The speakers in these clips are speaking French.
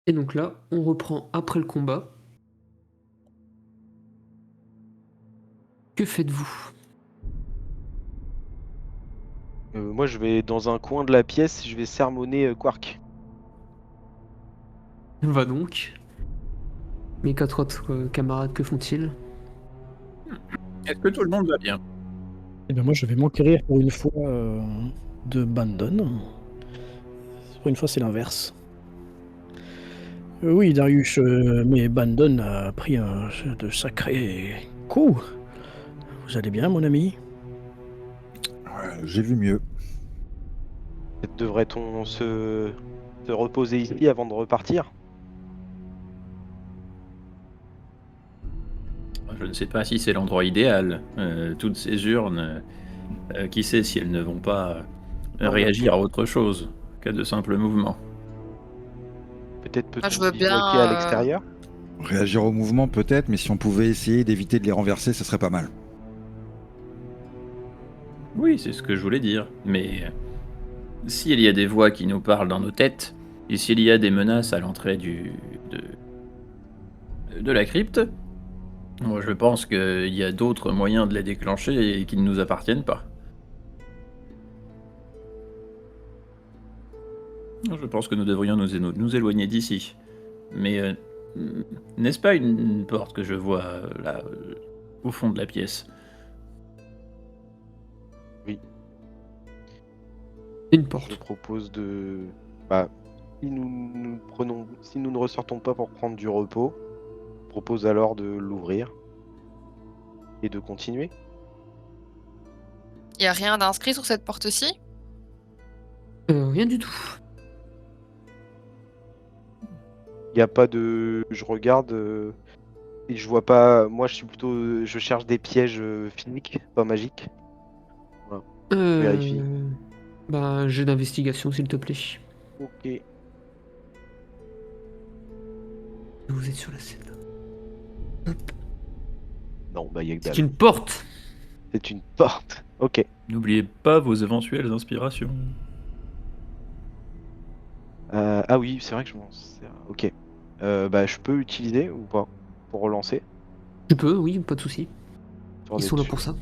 Et donc là, on reprend après le combat. Que faites-vous? Moi, je vais dans un coin de la pièce, je vais sermonner Quark. Va donc. Mes 4 autres camarades, que font-ils? Est-ce que tout le monde va bien? Eh bien moi je vais m'enquérir pour une fois, de Bandon. Pour une fois c'est l'inverse. Oui Darius, mais Bandon a pris de sacrés coups. Vous allez bien mon ami? J'ai vu mieux. Peut-être devrait-on se reposer ici avant de repartir? Je ne sais pas si c'est l'endroit idéal. Toutes ces urnes, qui sait si elles ne vont pas Non, mais réagir à autre chose qu'à de simples mouvements. peut-être Moi, je peut-on veux bivouaquer à bien. l'extérieur? Réagir au mouvement peut-être, mais si on pouvait essayer d'éviter de les renverser, ce serait pas mal. Oui, c'est ce que je voulais dire. Mais s'il y a des voix qui nous parlent dans nos têtes, et s'il y a des menaces à l'entrée de la crypte, moi je pense qu'il y a d'autres moyens de les déclencher et qui ne nous appartiennent pas. Je pense que nous devrions nous éloigner d'ici. Mais n'est-ce pas une porte que je vois là, au fond de la pièce? Oui. Une Je porte. propose de... Bah, si nous ne ressortons pas pour prendre du repos, je propose alors de l'ouvrir et de continuer. Il n'y a rien d'inscrit sur cette porte-ci? Rien du tout. Il n'y a pas de... Je regarde et je vois pas... Moi, je suis plutôt... Je cherche des pièges physiques, pas magiques. Voilà. Vérifie. Bah, jeu d'investigation, s'il te plaît. Ok. Vous êtes sur la scène. Non, bah, il y a que C'est dalle. une porte! C'est une porte. Ok. N'oubliez pas vos éventuelles inspirations. Ah oui, c'est vrai que je m'en sers. Ok. Bah, je peux utiliser ou pas pour relancer? Tu peux, oui, pas de souci. Sur Ils des sont là dessus. pour ça.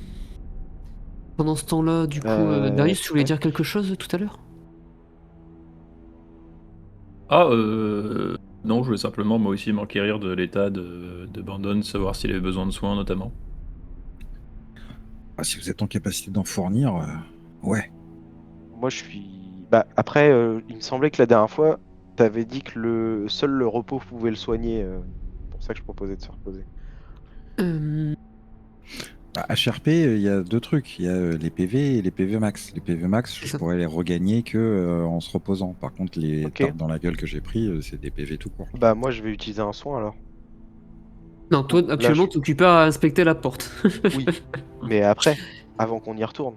Pendant ce temps-là, du coup, Darius, tu voulais Tac. dire quelque chose tout à l'heure? Ah, non, je voulais simplement moi aussi m'enquérir de l'état de Bandon, savoir s'il avait besoin de soins notamment. Ah, si vous êtes en capacité d'en fournir, ouais. Moi, je suis. Bah, après, il me semblait que la dernière fois, t'avais dit que seul le repos pouvait le soigner. C'est pour ça que je proposais de se reposer. Euh, Bah, HRP, il y a deux trucs. Il y a les PV et les PV max. Les PV max, C'est je ça. pourrais les regagner que en se reposant. Par contre, les Ok. tartes dans la gueule que j'ai pris, c'est des PV tout court. Bah, moi, je vais utiliser un soin alors. Non, toi, Là, actuellement, je- t'es occupé à inspecter la porte. Oui, mais après, avant qu'on y retourne.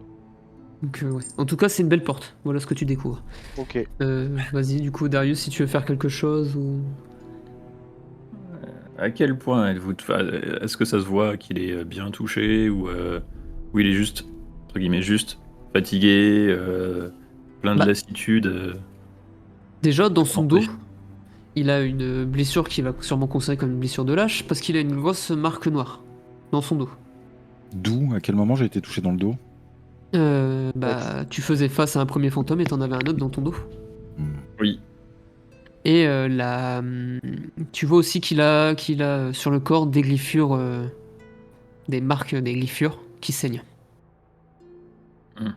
Donc, ouais. En tout cas, c'est une belle porte. Voilà ce que tu découvres. Ok. Vas-y, du coup, Darius, si tu veux faire quelque chose ou... À quel point est-ce que ça se voit qu'il est bien touché ou il est juste, entre guillemets, juste fatigué, plein de Bah. lassitude Déjà, dans son dos, santé. il a une blessure qui va sûrement considérer comme une blessure de lâche, parce qu'il a une grosse marque noire dans son dos. D'où, à quel moment j'ai été touché dans le dos? Bah, tu faisais face à un premier fantôme et t'en avais un autre dans ton dos. Oui. Et tu vois aussi qu'il a sur le corps des griffures, des marques des griffures qui saignent.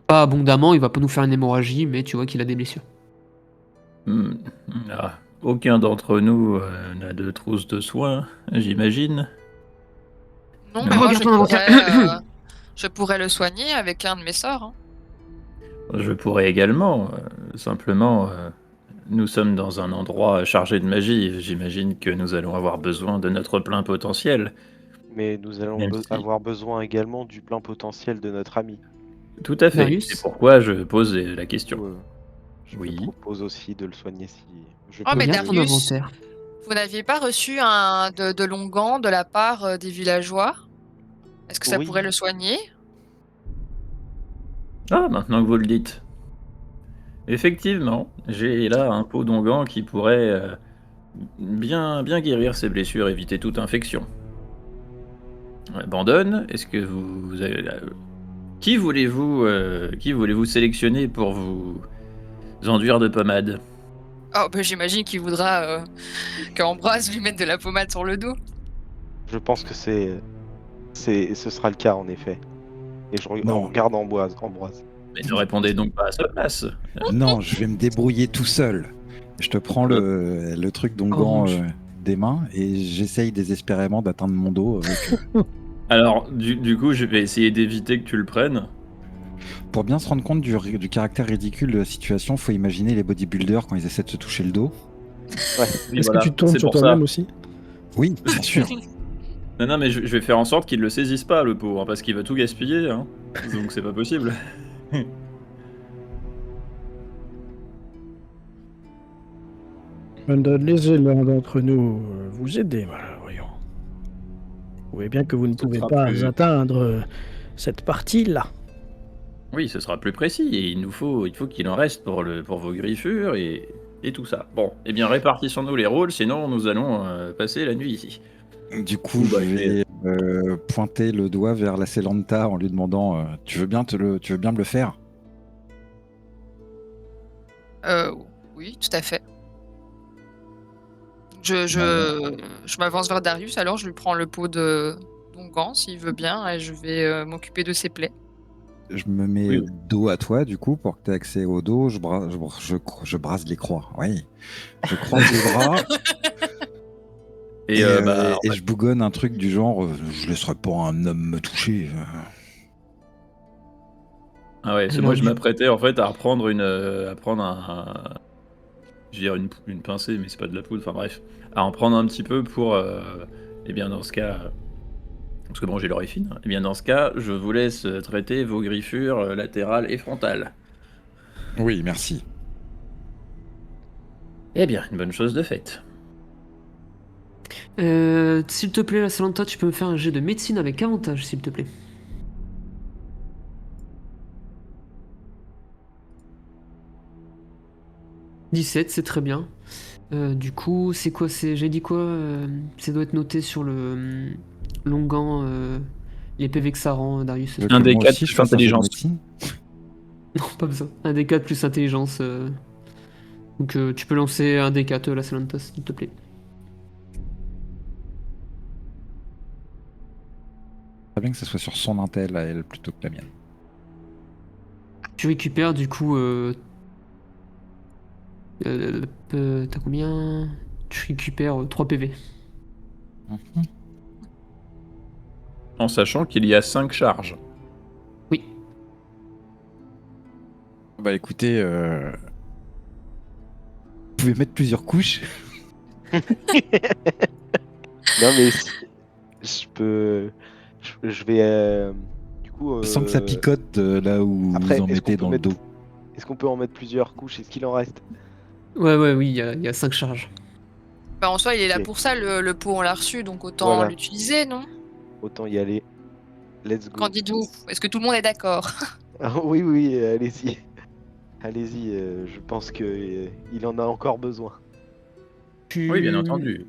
Pas abondamment, il va pas nous faire une hémorragie, mais tu vois qu'il a des blessures. Ah, aucun d'entre nous n'a de trousse de soins, j'imagine. Non, Mais mais moi, regarde ton inventaire. je pourrais le soigner avec un de mes sorts. Hein. Je pourrais également, simplement, nous sommes dans un endroit chargé de magie. J'imagine que nous allons avoir besoin de notre plein potentiel. Mais nous allons Même si- avoir besoin également du plein potentiel de notre ami. Tout à fait. Darius C'est pourquoi je pose la question. Je Oui. propose aussi de le soigner si je Oh, peux. mais Regarde ton Darius, inventaire. vous n'aviez pas reçu de longan de la part des villageois? Est-ce que ça pourrait le Oui, soigner? Ah, maintenant que vous le dites. Effectivement, j'ai là un pot d'onguent qui pourrait bien guérir ses blessures, éviter toute infection. Bandon, est-ce que vous avez... Qui voulez-vous sélectionner pour vous enduire de pommade? Oh, bah, j'imagine qu'il voudra qu'Ambroise lui mette de la pommade sur le dos. Je pense que ce sera le cas en effet. Et Non. on regarde Ambroise. Mais ne répondez donc pas à sa place. Non, je vais me débrouiller tout seul. Je te prends le truc d'onguent des mains et j'essaye désespérément d'atteindre mon dos avec, Alors, du coup, je vais essayer d'éviter que tu le prennes. Pour bien se rendre compte du caractère ridicule de la situation, faut imaginer les bodybuilders quand ils essaient de se toucher le dos. Oui, Est-ce voilà, que tu tournes c'est sur pour toi-même ça. aussi? Oui, bien sûr. Non, mais je vais faire en sorte qu'il le saisisse pas, le pauvre, parce qu'il va tout gaspiller, hein. Donc c'est pas possible. Laissez l'un d'entre nous vous aider, voilà, voyons. Vous voyez bien que vous ne Ce pouvez sera pas plus- atteindre cette partie-là. Oui, ce sera plus précis, et il faut qu'il en reste pour vos griffures et tout ça. Bon, eh bien répartissons-nous les rôles, sinon nous allons passer la nuit ici. Du coup, Bah, je vais pointer le doigt vers la Célanta en lui demandant tu veux bien me le faire? Oui, tout à fait. Je m'avance vers Darius, alors je lui prends le pot d'onguent s'il veut bien, et je vais m'occuper de ses plaies. Je me mets Oui. dos à toi, du coup, pour que tu aies accès au dos. Je brase les croix. Oui. Je croise les bras Et, et je bougonne un truc du genre je laisserai pas un homme me toucher. Ah ouais, c'est Alors, moi je du- m'apprêtais en fait à reprendre je veux dire une pincée, mais c'est pas de la poudre, enfin bref, à en prendre un petit peu pour, eh bien dans ce cas, parce que bon j'ai l'oreille fine, eh bien dans ce cas, je vous laisse traiter vos griffures latérales et frontales. Oui, merci. Eh bien, une bonne chose de faite. S'il te plaît, la Salanta, tu peux me faire un jet de médecine avec avantage, s'il te plaît. « 17, c'est très bien. Du coup, c'est quoi? J'ai dit quoi? Ça doit être noté sur le l'onguent, les PV que ça rend, Darius. Tu veux Un que des moi 4 aussi, je plus fasse un jet de intelligence. médecine? Non, pas besoin. Un des 4 plus intelligence. Donc tu peux lancer un des 4, la Salanta, s'il te plaît. Très bien que ce soit sur son intel à elle plutôt que la mienne. Tu récupères du coup. T'as combien? Tu récupères 3 PV. Mhm. En sachant qu'il y a 5 charges. Oui. Bah écoutez, vous pouvez mettre plusieurs couches. Non mais je peux. Je vais. Du coup. Sans que ça picote là où Après, vous en est-ce qu'on mettez peut dans le mettre- dos. Est-ce qu'on peut en mettre plusieurs couches? Est-ce qu'il en reste? Oui, il y a 5 charges. Bah, en soi, il est là Ok. pour ça, le pot, on l'a reçu, donc autant Voilà. l'utiliser, non? Autant y aller. Let's go. Qu'en dites-vous? Est-ce que tout le monde est d'accord? Ah, oui, allez-y. Allez-y, je pense que il en a encore besoin. Oui, bien entendu.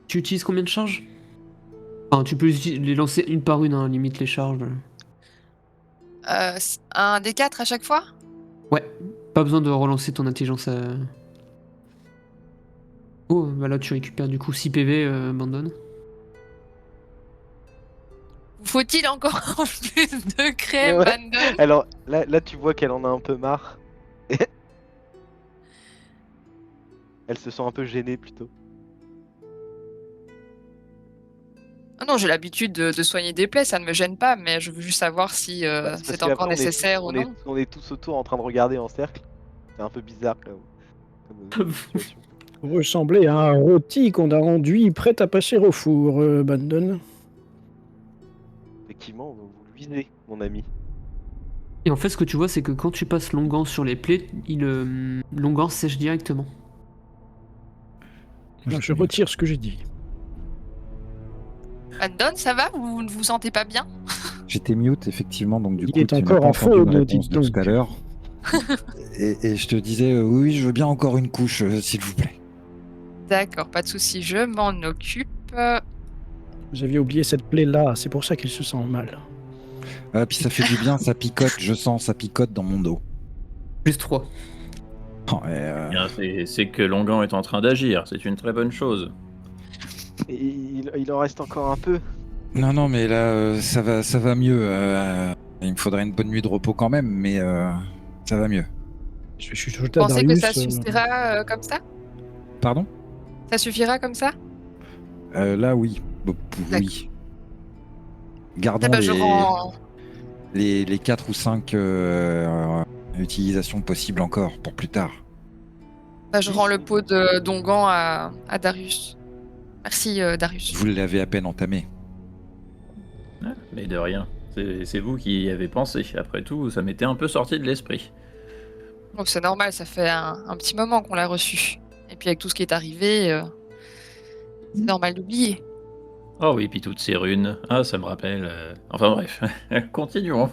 Tu utilises combien de charges? Enfin, tu peux les lancer une par une, hein, limite les charges. Un des 4 à chaque fois? Ouais, pas besoin de relancer ton intelligence. Oh, bah là tu récupères du coup 6 PV, Bandon. Faut-il encore plus de crème, Ouais. Bandon? Alors là, tu vois qu'elle en a un peu marre. Elle se sent un peu gênée plutôt. Ah non, j'ai l'habitude de soigner des plaies, ça ne me gêne pas, mais je veux juste savoir si Bah, c'est parce c'est qu'après, encore nécessaire ou non. on est tous autour en train de regarder en cercle. C'est un peu bizarre comme situation. Vous ressemblez à un rôti qu'on a rendu prêt à passer au four, Bandon. Effectivement, vous le visez, mon ami. Et en fait, ce que tu vois, c'est que quand tu passes l'onguent sur les plaies, l'onguent sèche directement. Non, je retire ce que j'ai dit. Bandon, ça va? Vous ne vous sentez pas bien? J'étais mute effectivement, donc du Il coup est tu n'as encore pas en entendu faune, ma réponse dites de tout donc. à l'heure. et je te disais oui, je veux bien encore une couche, s'il vous plaît. D'accord, pas de souci, je m'en occupe. Vous aviez oublié cette plaie-là, c'est pour ça qu'il se sent mal. Puis ça fait du bien, ça picote, je sens, ça picote dans mon dos. Plus 3. Oh, Bien, c'est que Longan est en train d'agir, c'est une très bonne chose. Et il en reste encore un peu. Non, mais là, ça va mieux. Il me faudrait une bonne nuit de repos quand même, mais ça va mieux. Je suis jeté Vous à pensez que Darius. ça suffira comme ça? Pardon? Ça suffira comme ça? Là, oui. Oui. Gardons Je rends... les 4 ou 5 utilisations possibles encore pour plus tard. je rends le pot de Dongan à Darius. Merci, Darius. Vous l'avez à peine entamé. Ah, mais de rien. C'est vous qui y avez pensé. Après tout, ça m'était un peu sorti de l'esprit. Oh, c'est normal, ça fait un petit moment qu'on l'a reçu. Et puis avec tout ce qui est arrivé, c'est normal d'oublier. Oh oui, puis toutes ces runes. Ah, ça me rappelle. Enfin bref, continuons.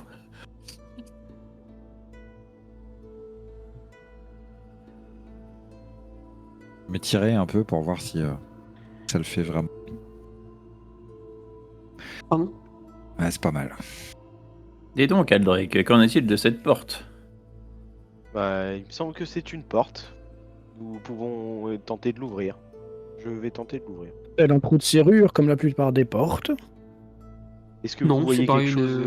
Mais tirez un peu pour voir si ça le fait vraiment. Pardon? Ouais, c'est pas mal. Dis donc, Aldric, qu'en est-il de cette porte? Bah, il me semble que c'est une porte. Nous pouvons tenter de l'ouvrir. Je vais tenter de l'ouvrir. Elle a un trou de serrure comme la plupart des portes. Est-ce que Non, vous voyez c'est pas quelque chose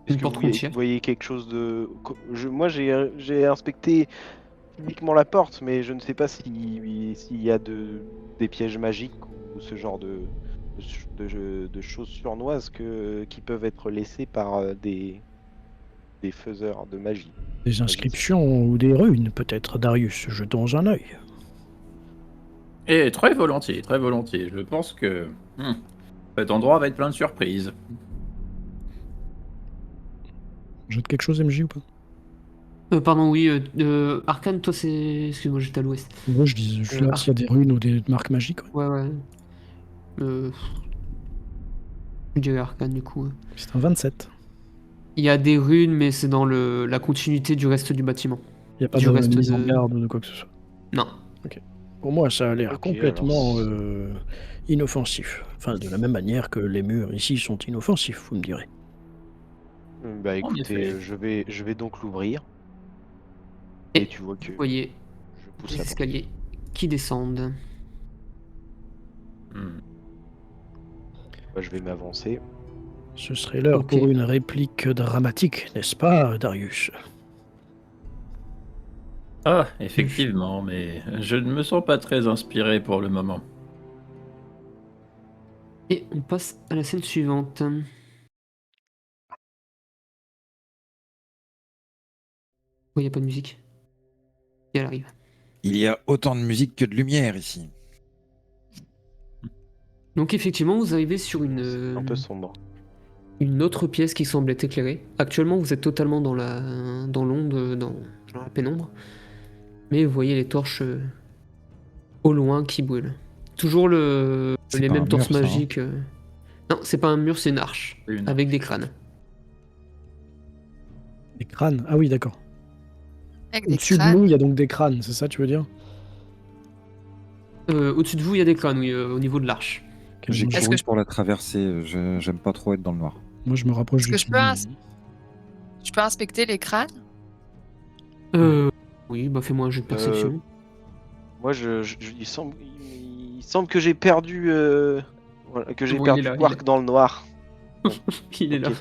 Est-ce une que porte vous routière. voyez quelque chose de... Moi, j'ai inspecté uniquement la porte, mais je ne sais pas s'il y a des pièges magiques ou ce genre de choses surnoises qui peuvent être laissées par des faiseurs de magie. Des inscriptions ou des runes, peut-être, Darius. Jetons un œil. Et très volontiers, très volontiers. Je pense que cet endroit va être plein de surprises. Jette quelque chose, MJ, ou pas? Pardon, oui. Arcane, toi, c'est. Excuse-moi, j'étais à l'ouest. Moi, je dis, je suis là s'il y a des runes ou des marques magiques. Ouais. Ouais. Je dirais Arcane, du coup. C'est un 27. Il y a des runes, mais c'est dans la continuité du reste du bâtiment. Il n'y a pas Du de reste mise en de- garde ou de quoi que ce soit. Non. Pour moi, ça a l'air Ok, complètement alors, inoffensif. Enfin, de la même manière que les murs ici sont inoffensifs, vous me direz. Bah En écoutez, effet. je vais donc l'ouvrir. Et Et tu vois que vous voyez je pousse des la porte. escaliers qui descendent. Bah, je vais m'avancer. Ce serait l'heure Ok. pour une réplique dramatique, n'est-ce pas, Darius? Ah, effectivement, mais je ne me sens pas très inspiré pour le moment. Et on passe à la scène suivante. Oh, il n'y a pas de musique. Et elle arrive. Il y a autant de musique que de lumière ici. Donc effectivement, vous arrivez sur C'est un peu sombre. une autre pièce qui semble être éclairée. Actuellement, vous êtes totalement dans l'ombre, dans la pénombre. Mais vous voyez les torches au loin qui brûlent. Toujours C'est les pas mêmes un torches mur, ça, hein. magiques. Non, c'est pas un mur, c'est une arche. Une Avec des crânes. Des crânes? Ah oui, d'accord. Avec des Au-dessus de crânes. nous, il y a donc des crânes, c'est ça, tu veux dire? Au-dessus de vous, il y a des crânes, oui, au niveau de l'arche. Ok, J'ai moi, Est-ce couru que pour la traverser. J'aime pas trop être dans le noir. moi, je me rapproche Est-ce du que je peux pilier. je peux inspecter les crânes? Oui, bah fais-moi un jeu de perception. Moi, il semble que j'ai perdu, voilà, que j'ai Bon, il perdu est là, Quark dans le noir. Il est là. Ok.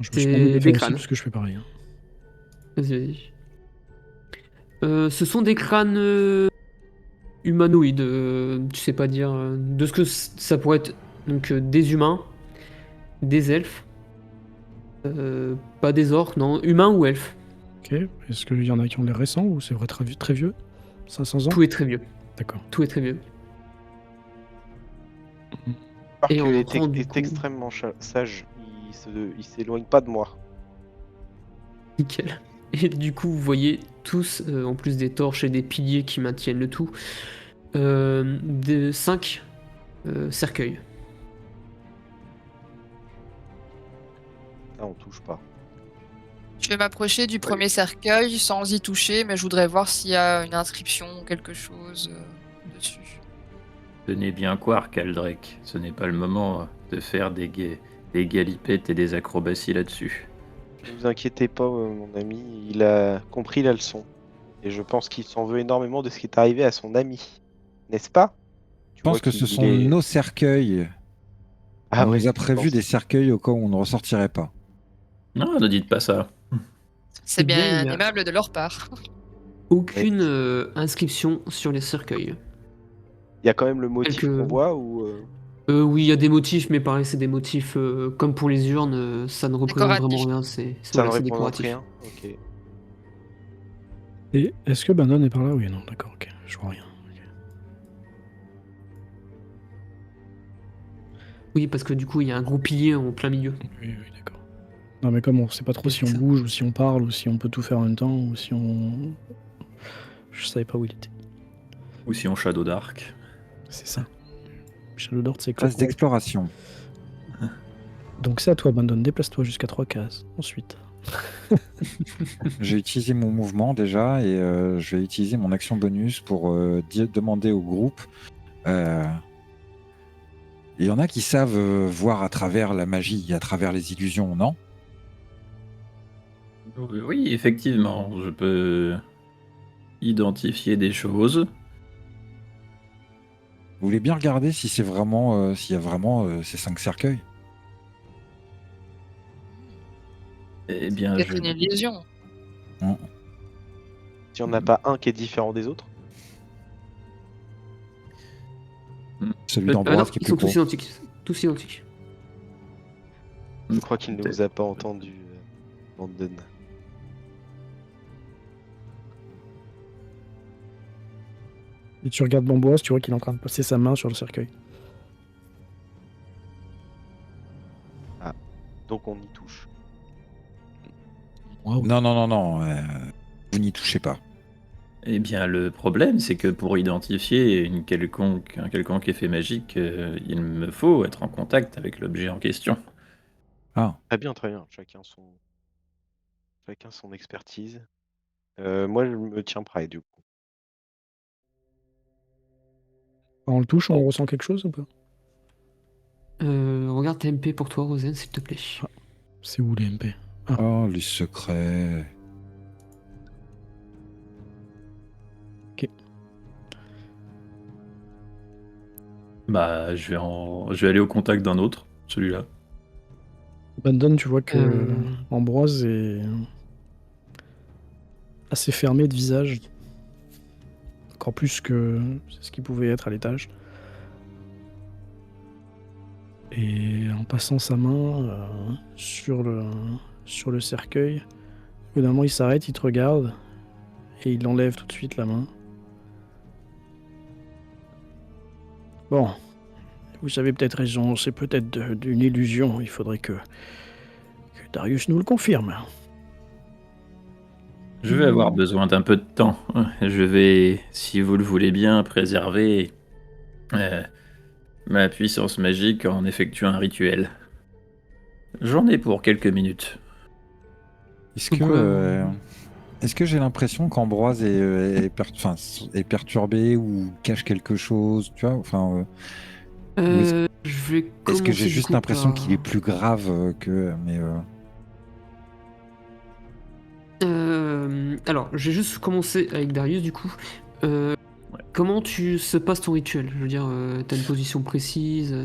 Je me suis C'est permis de le des faire aussi crânes. parce que je fais pareil. Hein. Vas-y. Ce sont des crânes humanoïdes, tu sais pas dire de ce que ça pourrait être. Donc des humains, des elfes, pas des orques, non, humains ou elfes. Ok. Est-ce qu'il y en a qui ont l'air récents ou c'est vrai très vieux 500 ans? Tout est très vieux. D'accord. Tout est très vieux. Quark Et on est, prend, du est coup- extrêmement sage. Il s'éloigne pas de moi. Nickel. Et du coup, vous voyez tous, en plus des torches et des piliers qui maintiennent le tout, 5 cercueils. Là, on touche pas. Je vais m'approcher du premier cercueil sans y toucher, mais je voudrais voir s'il y a une inscription ou quelque chose dessus. Tenez bien croire, Caldrec, ce n'est pas le moment de faire des galipettes et des acrobaties là-dessus. Ne vous inquiétez pas, mon ami, il a compris la leçon. Et je pense qu'il s'en veut énormément de ce qui est arrivé à son ami. N'est-ce pas? Je pense que ce sont nos cercueils. Ah On ouais, nous a je prévu pense. des cercueils au cas où on ne ressortirait pas. Non, ne dites pas ça. C'est Eh bien, bien il y a- aimable de leur part. Aucune inscription sur les cercueils. Il y a quand même le motif Quelques- qu'on voit ou Oui, il y a des motifs, mais pareil, c'est des motifs comme pour les urnes, ça ne représente vraiment Décoratif. rien, c'est ça ne voilà, c'est représente décoratif. rien? Ok. Et est-ce que Bandon est par là? Oui, non, d'accord, ok. Je vois rien. Ok. Oui, parce que du coup, il y a un gros pilier en plein milieu. Oui, d'accord. Non, mais comme on sait pas trop si on Ça. bouge ou si on parle ou si on peut tout faire en même temps ou si on. Je savais pas où il était. Ou si on Shadow Dark. C'est ça. Shadow Dort, c'est quoi? Phase d'exploration. Donc c'est à toi, Bandon. Déplace-toi jusqu'à 3 cases. Ensuite. J'ai utilisé mon mouvement déjà et je vais utiliser mon action bonus pour demander au groupe. Il y en a qui savent voir à travers la magie, à travers les illusions, non? Oui, effectivement, je peux identifier des choses. Vous voulez bien regarder si c'est vraiment, s'il y a vraiment ces 5 cercueils? Eh bien, Peut-être une illusion. Si on n'a pas un qui est différent des autres? Celui Ah non, d'Ambroise qui est ils plus sont gros. tous identiques. Tous identiques. Je crois qu'il ne Peut-être. vous a pas entendu, Bandon. Et tu regardes Bamboise, tu vois qu'il est en train de passer sa main sur le cercueil. Donc on y touche. Waouh. Non, vous n'y touchez pas. Eh bien, le problème, c'est que pour identifier un quelconque effet magique, il me faut être en contact avec l'objet en question. Ah, Très bien, très bien. Chacun son expertise. Moi, je me tiens prêt, du coup. Quand on le touche, on ressent quelque chose ou pas? Regarde TMP pour toi, Rosen, s'il te plaît. C'est où les MP? oh, les secrets. Bah, je vais aller au contact d'un autre, celui-là. Bandon, tu vois que Euh. Ambroise est assez fermé de visage. Encore plus que ce qui pouvait être à l'étage. Et en passant sa main sur le cercueil, au bout d'un moment il s'arrête, il te regarde et il enlève tout de suite la main. Bon, vous avez peut-être raison, c'est peut-être d'une illusion, il faudrait que Darius nous le confirme. Je vais avoir besoin d'un peu de temps. Je vais, si vous le voulez bien, préserver ma puissance magique en effectuant un rituel. J'en ai pour quelques minutes. Est-ce Donc, que, est-ce que j'ai l'impression qu'Ambroise est perturbé ou cache quelque chose, tu vois? Enfin, Je vais est-ce commencer que j'ai du juste coup l'impression par- qu'il est plus grave que... Mais Alors, je vais juste commencer avec Darius du coup. Comment se passe ton rituel? Je veux dire, t'as une position précise?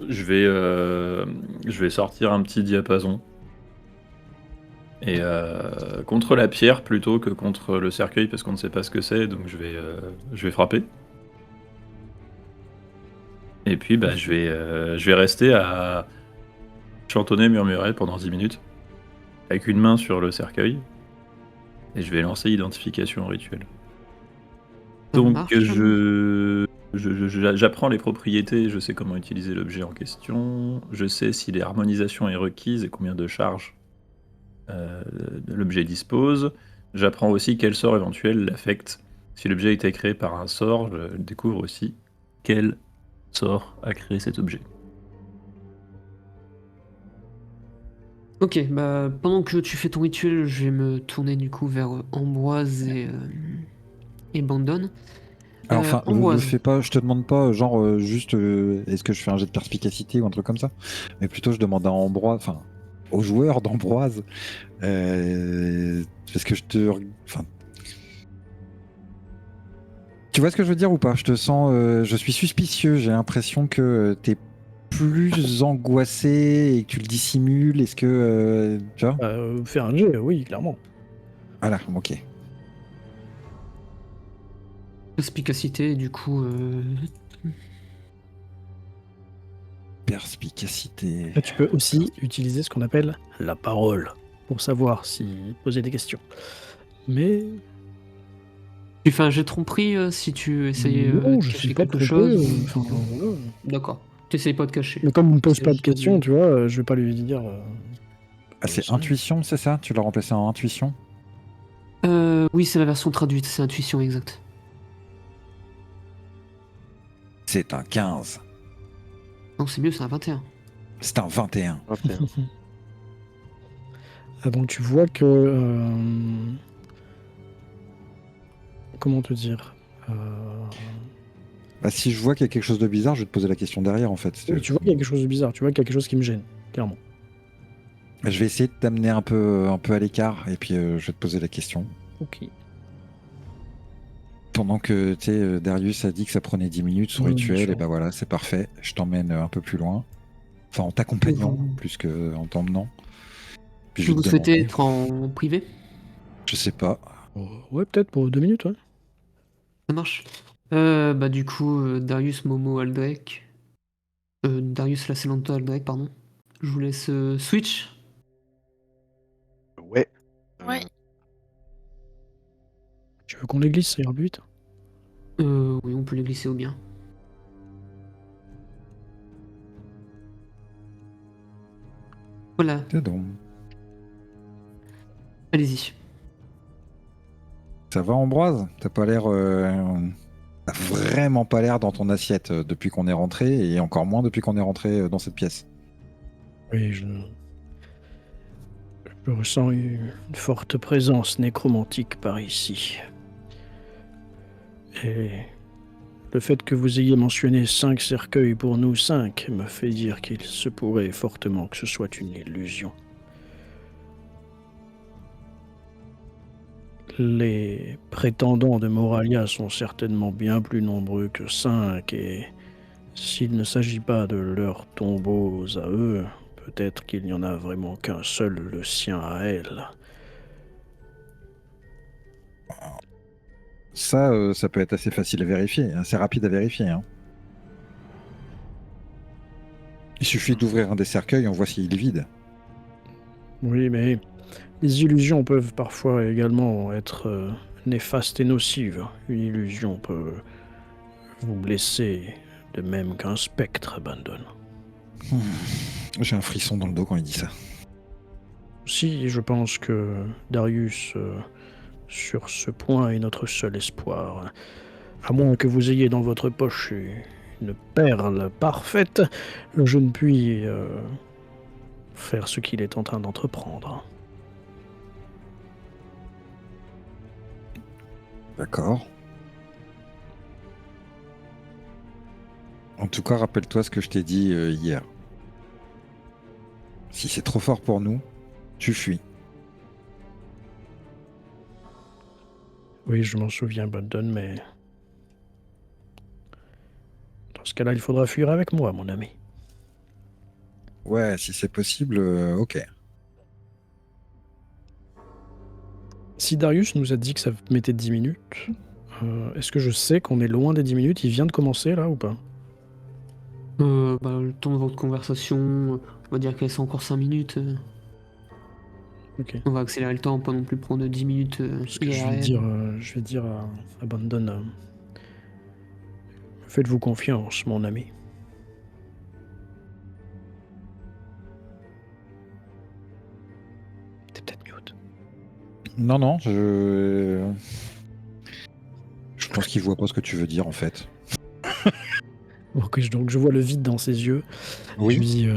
Je vais sortir un petit diapason. Et contre la pierre plutôt que contre le cercueil parce qu'on ne sait pas ce que c'est, donc je vais frapper. Et puis bah, je vais rester à chantonner, murmurer pendant 10 minutes, avec une main sur le cercueil, et je vais lancer identification rituelle. Ça Donc marche. j'apprends les propriétés, je sais comment utiliser l'objet en question, je sais si l'harmonisation est requise et combien de charges l'objet dispose. J'apprends aussi quel sort éventuel l'affecte. Si l'objet a été créé par un sort, je découvre aussi quel sort a créé cet objet. Ok, bah pendant que tu fais ton rituel, je vais me tourner du coup vers Ambroise et Bandon. Alors, enfin, le Ambroise, fais pas, je te demande pas, genre, juste, est-ce que je fais un jet de perspicacité ou un truc comme ça, mais plutôt je demande à Ambroise, enfin, aux joueurs d'Ambroise, parce que enfin, tu vois ce que je veux dire ou pas? Je te sens, je suis suspicieux, j'ai l'impression que t'es plus angoissé et que tu le dissimules, est-ce que, tu vois? Faire un jet, oui, clairement. Voilà, ok. perspicacité, du coup. Perspicacité. Là, tu peux aussi utiliser ce qu'on appelle la parole pour savoir si poser des questions. Mais Tu fais un jet de tromperie si tu essayes non, de je cacher suis pas quelque trompé. chose. Enfin, voilà. D'accord. Tu essayes pas de cacher. Mais comme on me pose C'est pas de juste questions, du- tu vois, je vais pas lui dire. Ah, je c'est sais rien. intuition, c'est ça? Tu l'as remplacé en intuition? Oui, c'est la version traduite, c'est intuition exacte. C'est un 15. Non, c'est mieux, c'est un 21. C'est un 21. 21. Ah, donc tu vois que. Comment te dire Bah, si je vois qu'il y a quelque chose de bizarre, je vais te poser la question derrière, en fait. oui, tu vois qu'il y a quelque chose de bizarre, tu vois qu'il y a quelque chose qui me gêne, clairement. Je vais essayer de t'amener un peu à l'écart, et puis je vais te poser la question. Ok. Pendant que, tu sais, Darius a dit que ça prenait 10 minutes son Oui, bien rituel, sûr. et bah voilà, c'est parfait. Je t'emmène un peu plus loin. Enfin, en t'accompagnant, Vous- plus qu'en t'emmenant. Puis je Que vais vous te souhaitez demander. être en privé? Je sais pas. Ouais, peut-être pour 2 minutes, ouais. Ça marche. Bah du coup, Darius, Momo, Aldrek. Darius, Lacelanta, Aldrek, pardon. Je vous laisse switch. Ouais. Ouais. Tu veux qu'on les glisse, ça ira plus vite. Oui, on peut les glisser au bien. Voilà, Tiens donc. allez-y. Ça va, Ambroise? T'as pas l'air. T'as vraiment pas l'air dans ton assiette depuis qu'on est rentré, et encore moins depuis qu'on est rentré dans cette pièce. Oui, je ressens une forte présence nécromantique par ici. Et le fait que vous ayez mentionné 5 cercueils pour nous 5 me fait dire qu'il se pourrait fortement que ce soit une illusion. Les prétendants de Moralia sont certainement bien plus nombreux que 5, et s'il ne s'agit pas de leurs tombeaux à eux, peut-être qu'il n'y en a vraiment qu'un seul, le sien à elle. Ça, ça peut être assez facile à vérifier, assez rapide à vérifier, hein. Il suffit d'ouvrir un des cercueils, on voit s'il est vide. Oui, mais les illusions peuvent parfois également être néfastes et nocives. Une illusion peut vous blesser de même qu'un spectre abandonne. J'ai un frisson dans le dos quand il dit ça. Si, je pense que Darius, sur ce point, est notre seul espoir. À moins que vous ayez dans votre poche une perle parfaite, je ne puis faire ce qu'il est en train d'entreprendre. D'accord. En tout cas, rappelle-toi ce que je t'ai dit hier. Si c'est trop fort pour nous, tu fuis. Oui, je m'en souviens, Bundon, mais... Dans ce cas-là, il faudra fuir avec moi, mon ami. Ouais, si c'est possible, ok. Si Darius nous a dit que ça mettait 10 minutes, est-ce que je sais qu'on est loin des 10 minutes? Il vient de commencer, là, ou pas? Bah, le temps de votre conversation, on va dire qu'il reste encore 5 minutes. Ok. On va accélérer le temps, pas non plus prendre 10 minutes Parce que je IRL. vais dire à Bundon, faites-vous confiance, mon ami. T'es peut-être mute. Non, non, je pense qu'il voit pas ce que tu veux dire en fait. Ok, donc je vois le vide dans ses yeux. Oui. Je lui dis,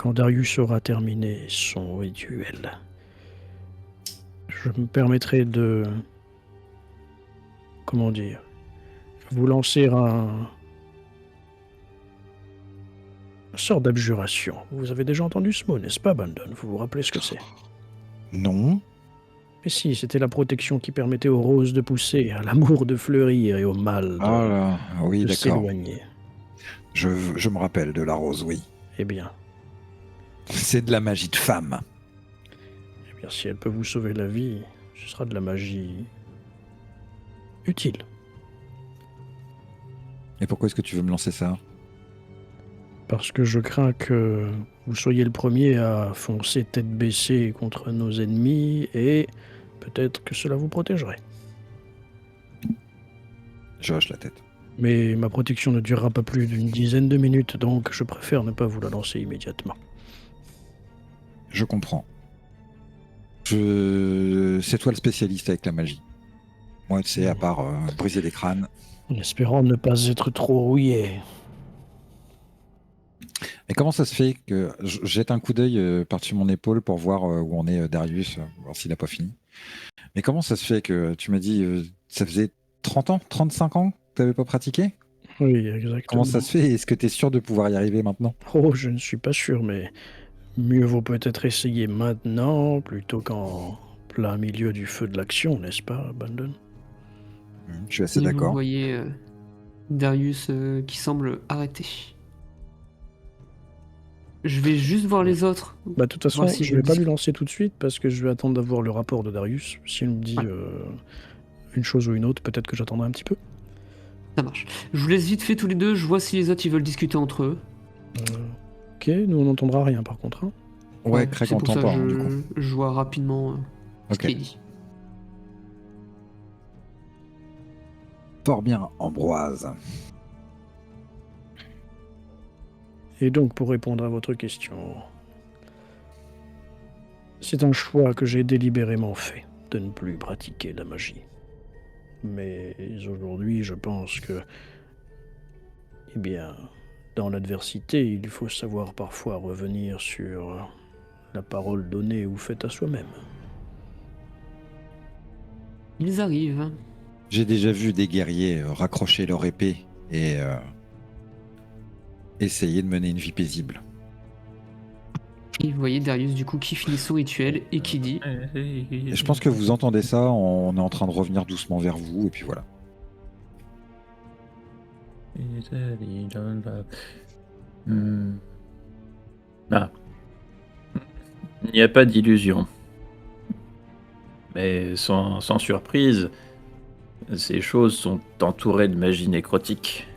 quand Darius aura terminé son rituel, je me permettrai de... Comment dire? Vous lancer une sorte d'abjuration. Vous avez déjà entendu ce mot, n'est-ce pas, Bandon? Vous vous rappelez ce que c'est? Non. Mais si, c'était la protection qui permettait aux roses de pousser, à l'amour de fleurir et au mal Ah là, oui, de d'accord. s'éloigner. Je me rappelle de la rose, oui. Eh bien, C'est de la magie de femme. si elle peut vous sauver la vie, ce sera de la magie utile. Et pourquoi est-ce que tu veux me lancer ça? Parce que je crains que vous soyez le premier à foncer tête baissée contre nos ennemis et peut-être que cela vous protégerait. Je hoche la tête. Mais ma protection ne durera pas plus d'une dizaine de minutes, donc je préfère ne pas vous la lancer immédiatement. Je comprends. C'est toi le spécialiste avec la magie. Moi, tu sais, à part briser des crânes. En espérant ne pas être trop rouillé. Et comment ça se fait que je jette un coup d'œil par-dessus mon épaule pour voir où en est Darius, voir s'il n'a pas fini. Mais comment ça se fait que tu m'as dit ça faisait 30 ans, 35 ans que tu n'avais pas pratiqué? Oui, exactement. Comment ça se fait? Est-ce que tu es sûr de pouvoir y arriver maintenant? Oh, je ne suis pas sûr, mais mieux vaut peut-être essayer maintenant plutôt qu'en plein milieu du feu de l'action, n'est-ce pas, Bandon? Je suis assez Et vous d'accord. voyez Darius qui semble arrêté. Je vais juste voir les autres. Bah, de toute façon, Voir si je vais pas discutent. lui lancer tout de suite parce que je vais attendre d'avoir le rapport de Darius. S'il me dit Ouais. une chose ou une autre, peut-être que j'attendrai un petit peu. Ça marche. Je vous laisse vite fait tous les deux. Je vois si les autres ils veulent discuter entre eux. Ok, nous on n'entendra rien par contre. Hein. Ouais, Craig c'est pour entend ça pas, que hein, du coup. je vois rapidement ce Ok. qui est dit. Fort bien, Ambroise. Et donc, pour répondre à votre question, c'est un choix que j'ai délibérément fait de ne plus pratiquer la magie. Mais aujourd'hui, je pense que, eh bien, dans l'adversité, il faut savoir parfois revenir sur la parole donnée ou faite à soi-même. Ils arrivent. J'ai déjà vu des guerriers raccrocher leur épée et essayer de mener une vie paisible. Et vous voyez Darius du coup qui finit son rituel et qui dit Et je pense que vous entendez ça, on est en train de revenir doucement vers vous, et puis voilà. Ah. Il n'y a pas d'illusion. Mais sans surprise, ces choses sont entourées de magie nécrotique.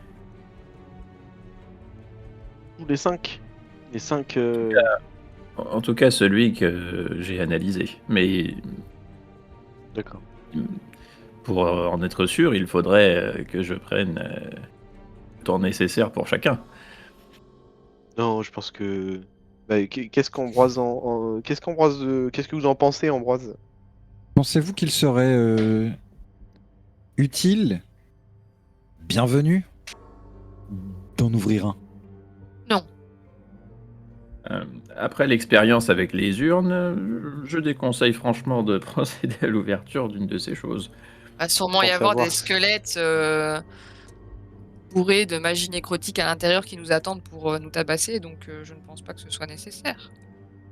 Les 5. Les 5. En tout cas, celui que j'ai analysé. Mais D'accord. pour en être sûr, il faudrait que je prenne le temps nécessaire pour chacun. Non, je pense que. Bah, qu'est-ce qu'Ambroise qu'est-ce que vous en pensez, Ambroise? Pensez-vous qu'il serait utile, bienvenu, d'en ouvrir un? Non. Après l'expérience avec les urnes, je déconseille franchement de procéder à l'ouverture d'une de ces choses. Va sûrement y Pour avoir savoir. des squelettes bourrés de magie nécrotique à l'intérieur qui nous attendent pour nous tabasser, donc je ne pense pas que ce soit nécessaire.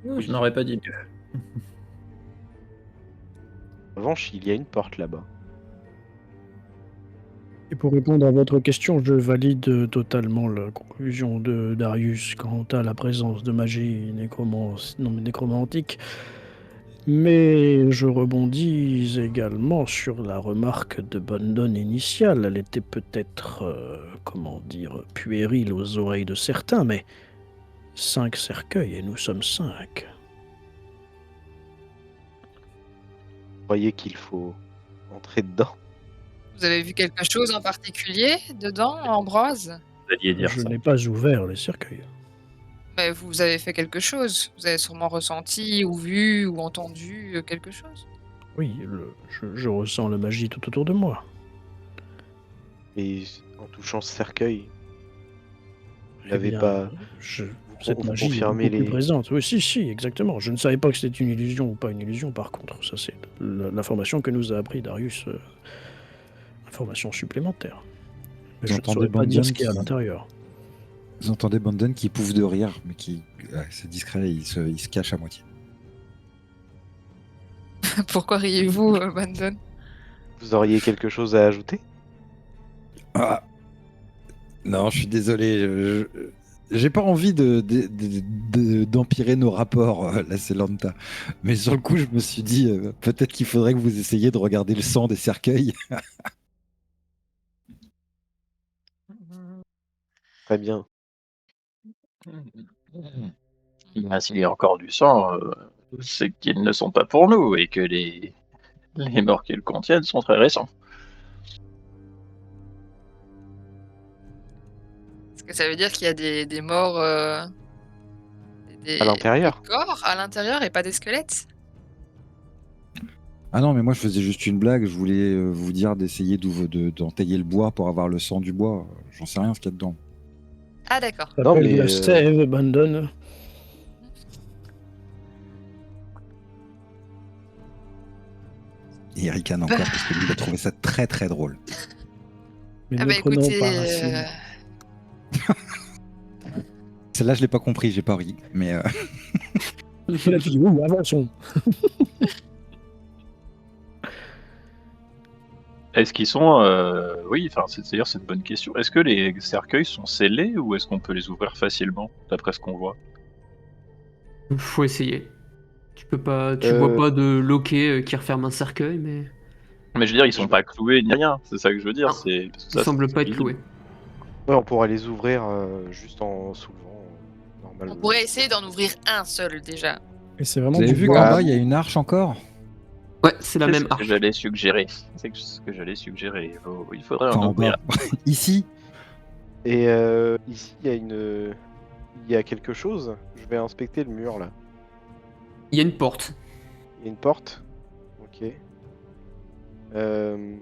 Je n'aurais pas dit mieux. En revanche, il y a une porte là-bas. Et pour répondre à votre question, je valide totalement la conclusion de Darius quant à la présence de magie nécromantique. Mais je rebondis également sur la remarque de Bandon initiale. Elle était peut-être, puérile aux oreilles de certains, mais 5 cercueils et nous sommes 5. Vous croyez qu'il faut entrer dedans? Vous avez vu quelque chose en particulier dedans, Ambroise? Vous alliez dire Je ça. n'ai pas ouvert les cercueils. Mais vous avez fait quelque chose. Vous avez sûrement ressenti ou vu ou entendu quelque chose. Oui, je ressens la magie tout autour de moi. Et en touchant ce cercueil, vous Eh n'avez bien, pas. je Cette vous magie est confirmez beaucoup plus les. présente. Oui, si, exactement. Je ne savais pas que c'était une illusion ou pas une illusion, par contre. Ça, c'est l'information que nous a appris Darius. Information supplémentaire. Mais Vous je ne entendez saurais pas dire Bandon ce qu'il y a à qui- l'intérieur. Vous entendez Bandon qui pouffe de rire, mais qui. Ouais, c'est discret, il se cache à moitié. Pourquoi riez-vous, Brandon? Vous auriez quelque chose à ajouter? Ah, non, je suis désolé. J'ai pas envie d'empirer nos rapports, la Célanta. Mais sur le coup, je me suis dit, peut-être qu'il faudrait que vous essayiez de regarder le sang des cercueils. Très bien. Ben, s'il y a encore du sang, c'est qu'ils ne sont pas pour nous et que les morts qu'ils contiennent sont très récents. Est-ce que ça veut dire qu'il y a des morts À l'intérieur. des corps à l'intérieur et pas des squelettes? Ah non, mais moi je faisais juste une blague. Je voulais vous dire d'essayer d'entailler le bois pour avoir le sang du bois. J'en sais rien ce qu'il y a dedans. Ah d'accord. Ça Non, s'appelle de mais, la sève, Bandon. Et il ricane encore parce que lui il a trouvé ça très très drôle. Mais Ah ne bah prenons écoutez, pas assez. Celle-là, je l'ai pas compris, j'ai pas ri. Mais Là, tu dis, ouh, avançons. Est-ce qu'ils sont... Oui, enfin, d'ailleurs c'est une bonne question. Est-ce que les cercueils sont scellés ou est-ce qu'on peut les ouvrir facilement, d'après ce qu'on voit? Faut essayer. Tu peux pas, tu vois pas de loquet qui referme un cercueil, mais Mais je veux dire, ils sont pas cloués ni rien, c'est ça que je veux dire. Non, C'est parce que il ça, semble c'est pas être visible. cloué. Ouais, on pourra les ouvrir juste en soulevant normalement. on pourrait essayer d'en ouvrir un seul déjà. Et c'est vraiment vous avez du vu bois. qu'en Ah, bas il y a une arche encore? Ouais, c'est la C'est même ce que arche. j'allais suggérer. C'est ce que j'allais suggérer. Il faudrait Enfin, en en ouvrir. bas. Ici? Et ici, il y a quelque chose. Je vais inspecter le mur là. Il y a une porte. Il y a une porte. Ok. Une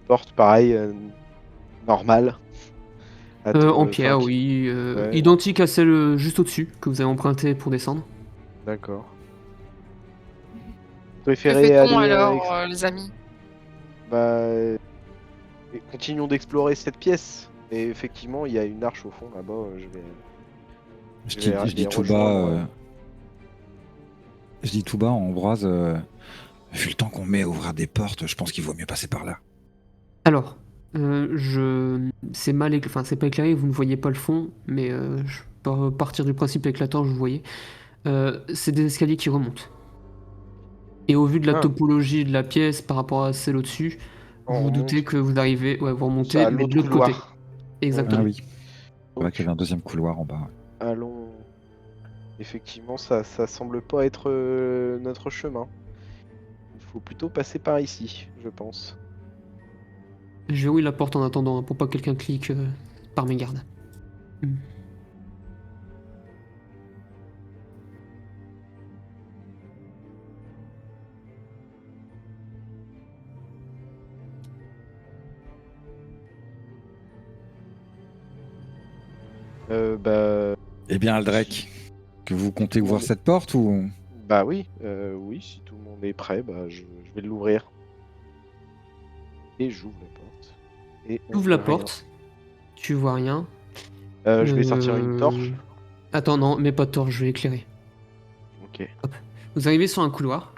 porte pareil, normale. En pierre, Enfin, oui. ouais. Identique à celle juste au-dessus que vous avez empruntée pour descendre. D'accord. Vous Que préférez aller fait-on alors, les amis? et continuons d'explorer cette pièce. Et effectivement, il y a une arche au fond là-bas. Je Je dis, vais je dis les tout rejoindre, bas. Je dis tout bas, Ambroise. Vu le temps qu'on met à ouvrir des portes, je pense qu'il vaut mieux passer par là. Alors, c'est mal enfin, c'est pas éclairé, vous ne voyez pas le fond, mais je peux partir du principe avec la torche, vous voyez. C'est des escaliers qui remontent. Et au vu de la Ah. topologie de la pièce par rapport à celle au-dessus, On vous vous doutez remonte que vous arrivez, ouais, vous remontez, à mais de l'autre l'autre côté. couloir. Exactement. Ah oui. C'est vrai qu'il y avait un deuxième couloir en bas. Allons. Effectivement, ça semble pas être notre chemin. Il faut plutôt passer par ici, je pense. Je verrouille la porte en attendant, hein, pour pas que quelqu'un clique par mégarde. Bah Eh bien, Aldrek, que vous comptez Tout le ouvrir monde- cette porte ou... oui, oui, si tout le monde est prêt, je vais l'ouvrir. Et j'ouvre la porte. Et on Tu ouvres la voit rien. porte, tu vois rien. Je vais sortir une torche. Attends, non, mais pas de torche, je vais éclairer. Ok. Vous arrivez sur un couloir,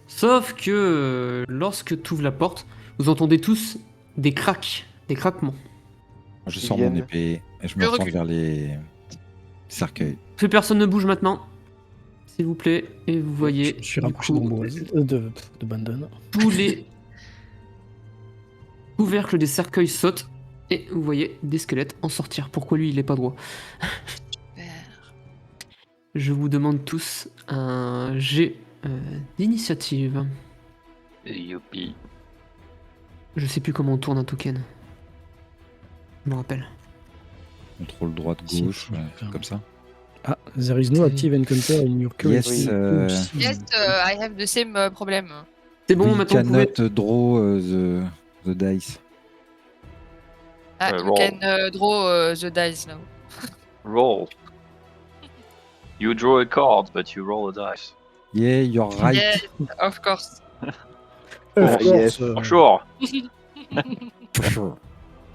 sauf que lorsque tu ouvres la porte, vous entendez tous des craquements. Je Ils sors mon viennent. épée et je Je me retourne recule. vers les cercueils. Plus personne ne bouge maintenant, s'il vous plaît, et vous voyez Je suis du rapproché coup, d'Ambroise, de Bandon. tous les couvercles des cercueils sautent, et vous voyez des squelettes en sortir. Pourquoi lui, il est pas droit? Je vous demande tous un jet d'initiative. Youpi. Je sais plus comment on tourne un token. Je me rappelle. Contrôle droite, Si, gauche, je vais ouais, faire. comme ça. Ah, there is no active encounter in your current Yes, Yes, I have the same problem. C'est bon, we maintenant vous pouvez... cannot draw the dice. Ah, you roll. can draw the dice now. Roll. You draw a card, but you roll a dice. Yeah, you're right. Yes, of course. Of yes. course, Bonjour. For sure.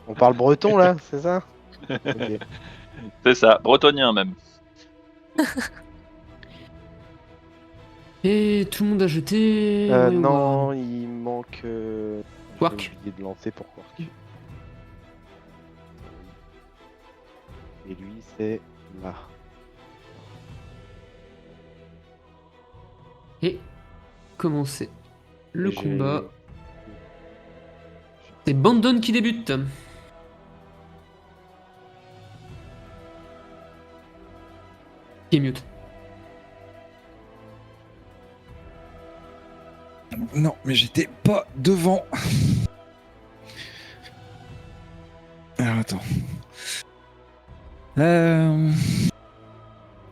On parle breton là, c'est ça? Ok. C'est ça, bretonien même. Et tout le monde a jeté. Non, il manque. Quark. J'ai oublié de lancer pour Quark. Et lui, c'est là. Et commencer le Et j'ai- combat. C'est Bandon qui débute. Qui est mute. Non, mais j'étais pas devant. Alors attends.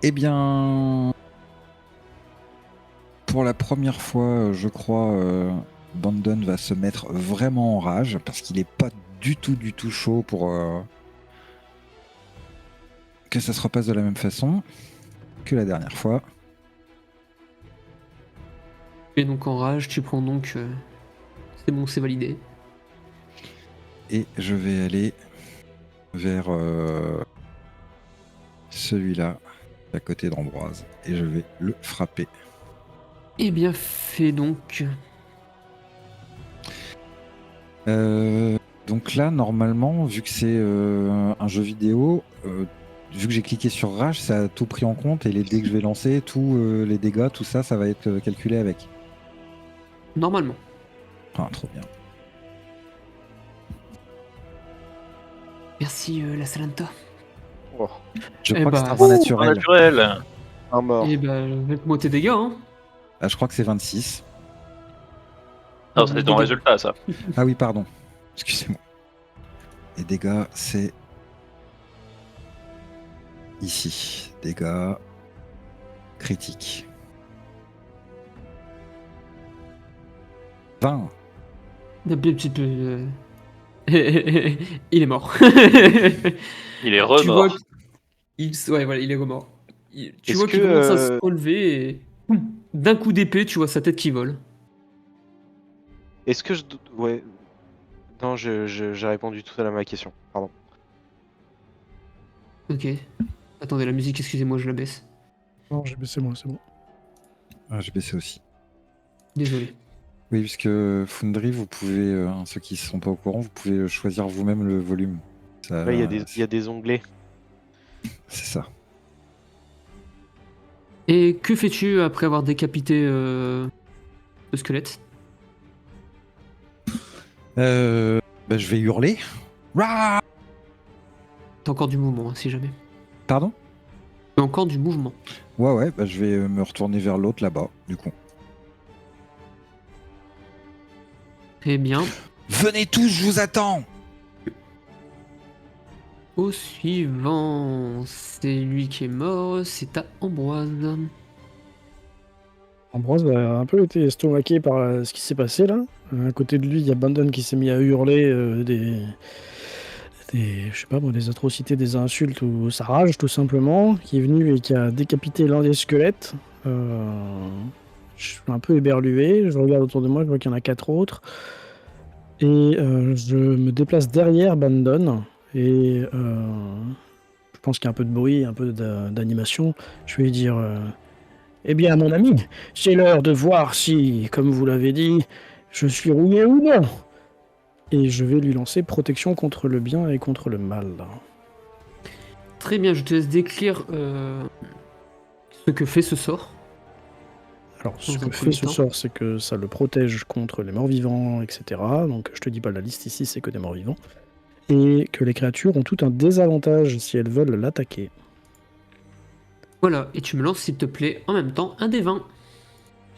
Eh bien, pour la première fois, je crois, Bandon va se mettre vraiment en rage parce qu'il est pas du tout chaud pour que ça se repasse de la même façon que la dernière fois. Tu es donc en rage, tu prends donc. C'est bon, c'est validé. Et je vais aller vers celui-là, à côté d'Ambroise, et je vais le frapper. Eh bien, fait donc. Donc là, normalement, vu que c'est un jeu vidéo, vu que j'ai cliqué sur Rage, ça a tout pris en compte, et les dés que je vais lancer, tous les dégâts, tout ça, ça va être calculé avec. Normalement. Ah, trop bien. Merci, la Salanta. Oh, Je Eh crois que bah, c'est un naturel. Naturel. un mort. Et bah, moi tes dégâts, hein. Ah, je crois que c'est 26. Non, c'est ton résultat, ça. Ah oui, pardon. Excusez-moi. Les dégâts, c'est ici. Dégâts critiques. 20. Un petit peu. Il est mort. Il est Tu vois remort. Ouais, voilà, il est remort. Tu Est-ce vois qu'il que, commence à se relever et d'un coup d'épée, tu vois sa tête qui vole. Est-ce que je. Ouais. Non, j'ai répondu tout à ma question. Pardon. Ok. Attendez, la musique, excusez-moi, je la baisse. Non, j'ai baissé moi, c'est bon. Ah, j'ai baissé aussi. Désolé. Oui, puisque Foundry, vous pouvez, ceux qui ne sont pas au courant, vous pouvez choisir vous-même le volume. Ça, Ouais, il y a des onglets. C'est ça. Et que fais-tu après avoir décapité le squelette? Bah, je vais hurler. Rah. T'as encore du mouvement, hein, si jamais. Pardon? T'as encore du mouvement. Ouais, bah, je vais me retourner vers l'autre là-bas, du coup. Très bien. Venez tous, je vous attends! Au suivant, c'est lui qui est mort, c'est à Ambroise. Ambroise a un peu été estomaqué par ce qui s'est passé là. À côté de lui, il y a Bandon qui s'est mis à hurler je sais pas moi, des atrocités, des insultes ou sa rage tout simplement, qui est venu et qui a décapité l'un des squelettes. Je suis un peu éberlué, je regarde autour de moi, je vois qu'il y en a 4 autres. Et je me déplace derrière Bandon et je pense qu'il y a un peu de bruit, un peu d'animation. Je vais lui dire eh bien, mon ami, c'est l'heure de voir si, comme vous l'avez dit, je suis rouillé ou non. Et je vais lui lancer protection contre le bien et contre le mal. Très bien, je te laisse décrire ce que fait ce sort. Alors, ce Dans un que fait premier ce temps. sort, c'est que ça le protège contre les morts-vivants, etc. Donc, je te dis pas la liste ici, c'est que des morts-vivants. Et que les créatures ont tout un désavantage si elles veulent l'attaquer. Voilà, et tu me lances s'il te plaît en même temps un des 20.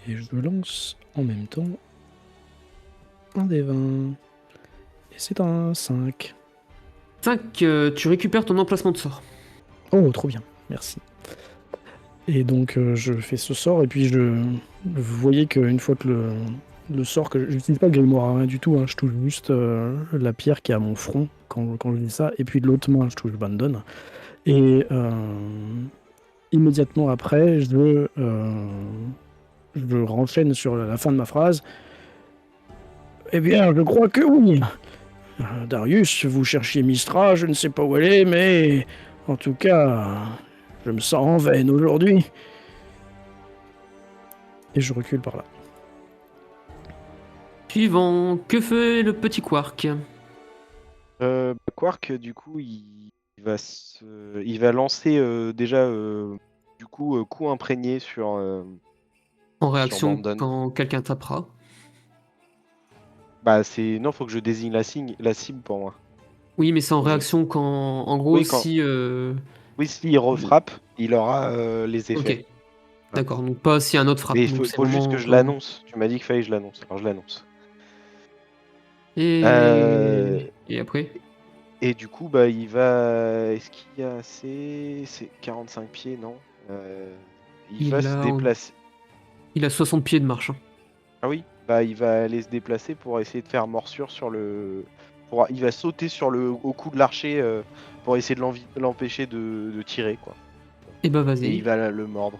Et je lance en même temps un des 20. Et c'est un 5. 5, tu récupères ton emplacement de sort. Oh, trop bien, merci. Et donc, je fais ce sort, et puis vous voyez qu'une fois que le sort, que je n'utilise pas le grimoire, rien du tout, hein, je touche juste la pierre qui est à mon front quand je dis ça, et puis de l'autre main, je touche Bandon. Et immédiatement après, je renchaîne sur la fin de ma phrase. Eh bien, je crois que oui. Darius, vous cherchiez Mistra, je ne sais pas où elle est, mais en tout cas, je me sens en veine aujourd'hui. Et je recule par là. Suivant, que fait le petit Quark? Quark, du coup, il va lancer déjà du coup coup imprégné sur En réaction Brandon. quand quelqu'un tapera. Bah c'est non, faut que je désigne la cible pour moi. Oui, mais c'est en Je- réaction quand, en gros, Oui, quand- si... Oui, s'il refrappe, il aura les effets. Ok, d'accord, donc pas si un autre frappe. Mais il Donc c'est faut juste vraiment que je quand- l'annonce. Tu m'as dit qu'il fallait que je l'annonce. Alors je l'annonce. Et après? Et du coup, bah il va. Est-ce qu'il y a assez. C'est 45 pieds, non Il va se déplacer. Il a 60 pieds de marche. Hein. Ah oui, bah il va aller se déplacer pour essayer de faire morsure sur le. Il va sauter au cou de l'archer pour essayer de l'empêcher de tirer quoi. Et bah Et vas-y. il va le mordre.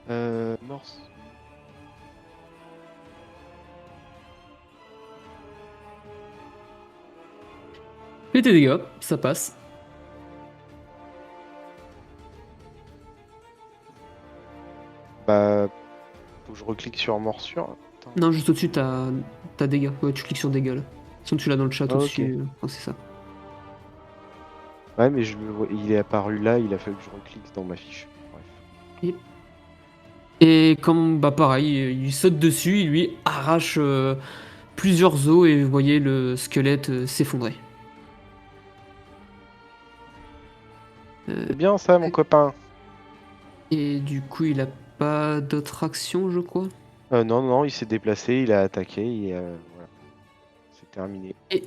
Morse. Fais tes dégâts, ça passe. Bah. Faut que je reclique sur morsure. Attends. Non, juste au-dessus, t'as dégâts. Ouais, tu cliques sur dégâts là. Sinon, tu l'as dans le chat Ah, au-dessus. C'est ça. Ouais, mais il est apparu là, il a fallu que je reclique dans ma fiche. Bref. Et comme, bah pareil, il saute dessus, il lui arrache plusieurs os et vous voyez le squelette s'effondrer. C'est bien ça, mon copain. Et du coup, il a pas d'autre action, je crois. Non, il s'est déplacé, il a attaqué, et voilà. C'est terminé. Et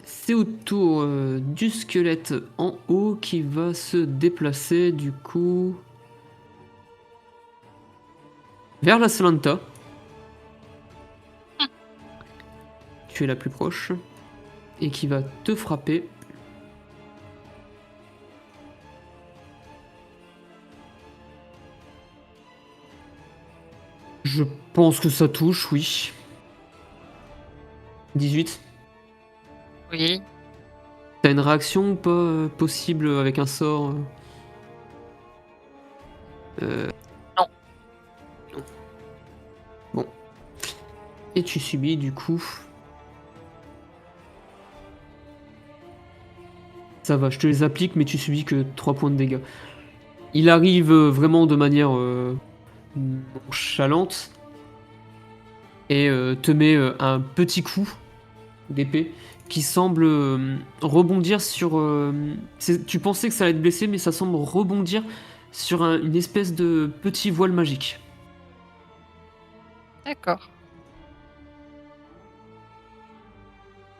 c'est au tour du squelette en haut qui va se déplacer, du coup, vers la Salanta. Tu es la plus proche. Et qui va te frapper. Je pense que ça touche, oui. 18. Oui. T'as une réaction pas possible avec un sort Non. Non. Bon. Et tu subis du coup. Ça va, je te les applique, mais tu subis que 3 points de dégâts. Il arrive vraiment de manière nonchalante et te met un petit coup d'épée qui semble rebondir sur... tu pensais que ça allait te blesser, mais ça semble rebondir sur une espèce de petit voile magique. D'accord.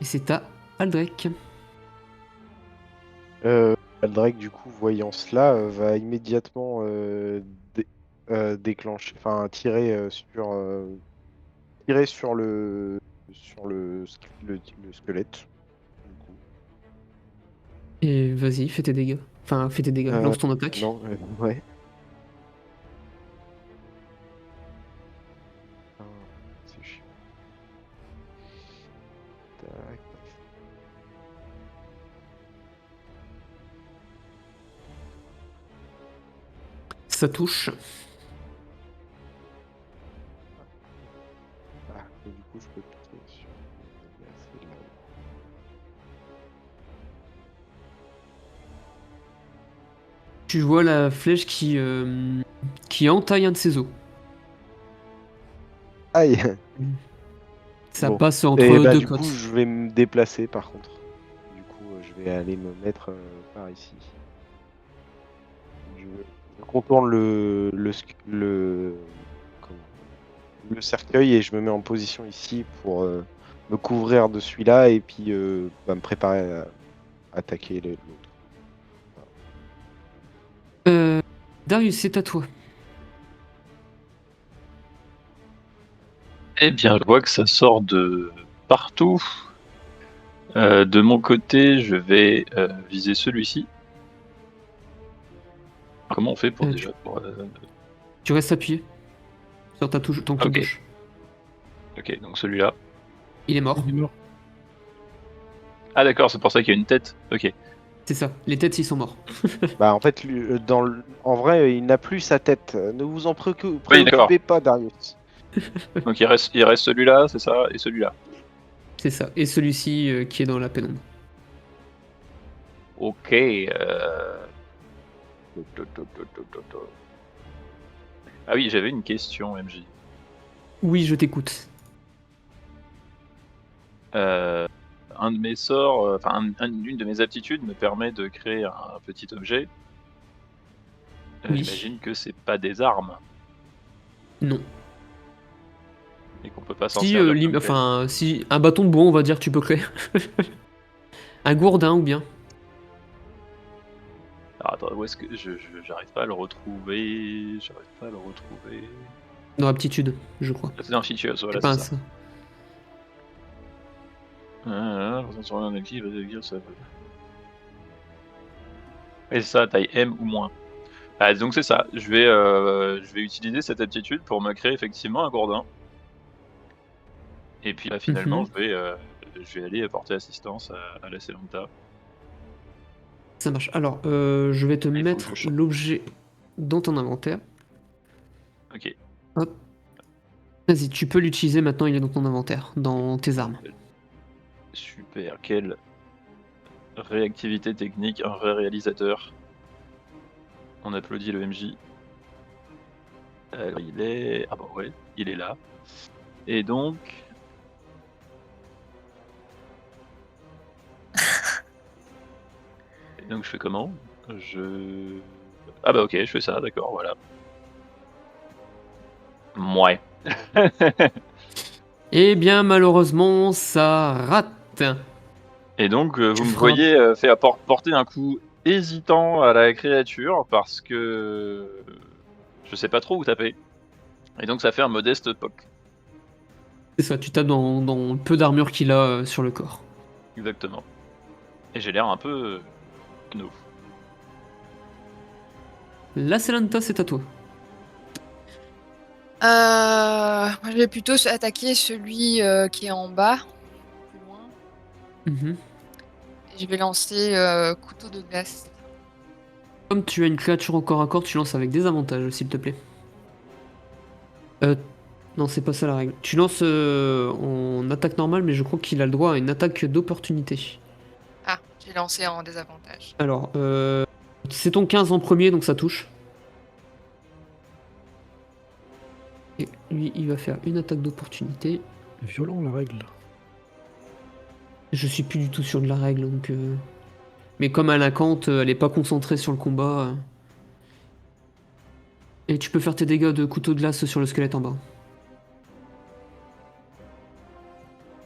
Et c'est à Aldrich. Aldrake, du coup, voyant cela, va immédiatement déclencher, enfin tirer sur le squelette. Du coup. Et vas-y, fais tes dégâts. Enfin, fais tes dégâts, lance ton attaque. Non, ouais. Ah, c'est chiant. Tac. Ça touche. Ah, et du coup, je peux cliquer sur. C'est là. Tu vois la flèche qui entaille un de ses os. Aïe! Ça Bon. passe entre Et bah, deux du côtes. coup, je vais me déplacer par contre. Du coup, je vais aller me mettre par ici. Je contourne comment- le cercueil et je me mets en position ici pour me couvrir de celui-là et puis me préparer à attaquer l'autre. Darius, c'est à toi. Eh bien, je vois que ça sort de partout. De mon côté, je vais viser celui-ci. Comment on fait pour Euh, déjà Tu restes appuyé sur ta touche, ton clic Ok. gauche. Ok, donc celui-là. Il est mort. Il est mort. Ah d'accord, c'est pour ça qu'il y a une tête. Ok. C'est ça. Les têtes, ils sont morts. Bah en fait, en vrai, il n'a plus sa tête. Ne vous en Oui, d'accord. préoccupez pas, Darius. Donc il reste celui-là, c'est ça, et celui-là. C'est ça. Et celui-ci qui est dans la pénombre. Ok. Ah oui, j'avais une question, MJ. Oui, je t'écoute. Un de mes sorts, enfin une de mes aptitudes me permet de créer un petit objet. Oui. J'imagine que c'est pas des armes Non. et qu'on peut pas s'en Si, servir. comme tel. enfin, si un bâton de bois, on va dire, tu peux créer. Un gourdin ou bien. Alors, attends, où est-ce que j'arrive pas à le retrouver. Dans l'aptitude, je crois. C'est dans Features, voilà, C'est pas c'est ça. ça. Et c'est ça, taille M ou moins. Ah, donc c'est ça, je vais utiliser cette aptitude pour me créer effectivement un gourdin. Et puis là, finalement, Mhm. je vais aller apporter assistance à la Selanta. Ça marche. Alors, je vais te Il faut que mettre je change. l'objet dans ton inventaire. Ok, Hop. Vas-y, tu peux l'utiliser maintenant, il est dans ton inventaire, dans tes armes. super, quelle réactivité technique, un vrai réalisateur. On applaudit le MJ. Alors, il est... Ah bah ouais, il est là. Et donc... je fais comment? Ah bah ok, je fais ça, d'accord, voilà. Mouais. Eh bien, malheureusement, ça rate. Et donc, Tu vous me feras- voyez faire porter un coup hésitant à la créature parce que je sais pas trop où taper. Et donc, ça fait un modeste poc. C'est ça, tu tapes dans le peu d'armure qu'il a sur le corps. Exactement. Et j'ai l'air un peu penaud. La Selanta, c'est à toi. Moi, je vais plutôt attaquer celui qui est en bas, plus loin. Mhm. Et je vais lancer couteau de glace. Comme tu as une créature au corps à corps, tu lances avec des avantages, s'il te plaît. Non, c'est pas ça la règle. Tu lances en attaque normale, mais je crois qu'il a le droit à une attaque d'opportunité. Ah, j'ai lancé en désavantage. Alors, c'est ton 15 en premier, donc ça touche. Et lui, il va faire une attaque d'opportunité. Violent la règle. Je suis plus du tout sûr de la règle, donc... Mais comme elle incante, elle est pas concentrée sur le combat. Et tu peux faire tes dégâts de couteau de glace sur le squelette en bas.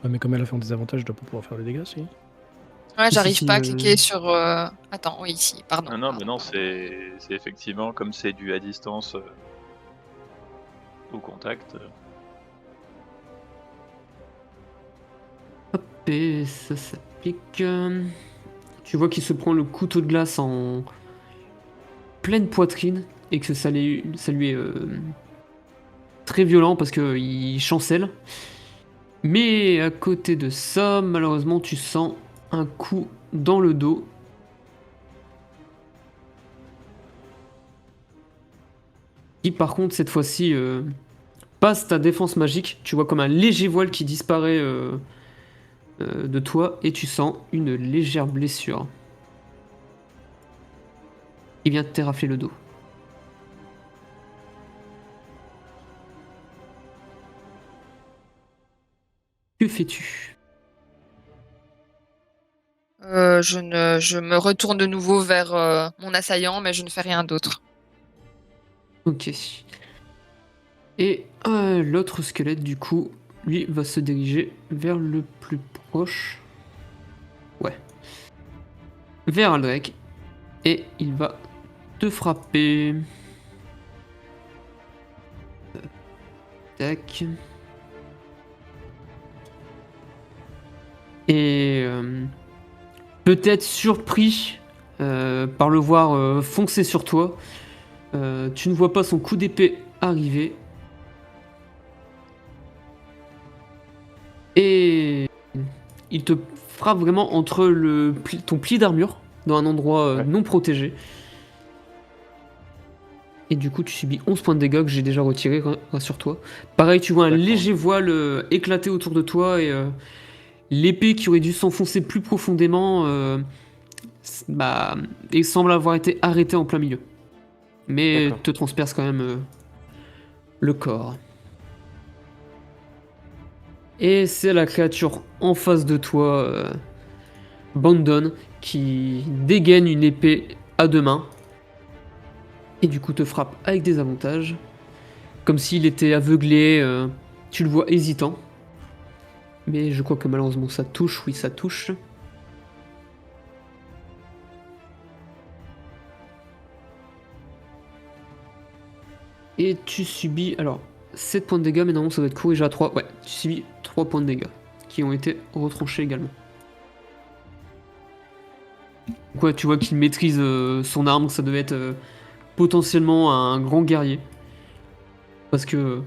Ah, mais comme elle a fait un désavantage, je dois pas pouvoir faire les dégâts, si. Ouais, Si, j'arrive si, pas à cliquer sur... Attends, oui, ici, pardon. Non, mais pardon, non, pardon. c'est effectivement comme c'est du à distance au contact. Hop, et ça pique. Tu vois qu'il se prend le couteau de glace en pleine poitrine et que ça lui est très violent parce qu'il chancelle. Mais à côté de ça, malheureusement, tu sens un coup dans le dos. Qui par contre, cette fois-ci, passe ta défense magique. Tu vois comme un léger voile qui disparaît de toi et tu sens une légère blessure. Il vient te terrafler le dos. Que fais-tu? Je me retourne de nouveau vers mon assaillant, mais je ne fais rien d'autre. Ok. Et l'autre squelette, du coup, lui, va se diriger vers le plus proche. Ouais. Vers Aldrich. Et il va te frapper. Tac. Et peut-être surpris par le voir foncer sur toi, Tu ne vois pas son coup d'épée arriver. Et il te frappe vraiment entre ton pli d'armure, dans un endroit Ouais. non protégé. Et du coup, tu subis 11 points de dégâts que j'ai déjà retirés, rassure-toi. Pareil, tu vois un D'accord. léger voile éclater autour de toi et l'épée qui aurait dû s'enfoncer plus profondément il semble avoir été arrêtée en plein milieu. Mais D'accord. te transperce quand même le corps. Et c'est la créature en face de toi, Bandon, qui dégaine une épée à 2 mains. Et du coup te frappe avec des avantages. Comme s'il était aveuglé, tu le vois hésitant. Mais je crois que malheureusement ça touche, oui ça touche. Et tu subis, alors, 7 points de dégâts, mais normalement ça doit être corrigé à 3. Ouais, tu subis 3 points de dégâts, qui ont été retranchés également. Donc ouais, tu vois qu'il maîtrise son arme, ça devait être potentiellement un grand guerrier. Parce que,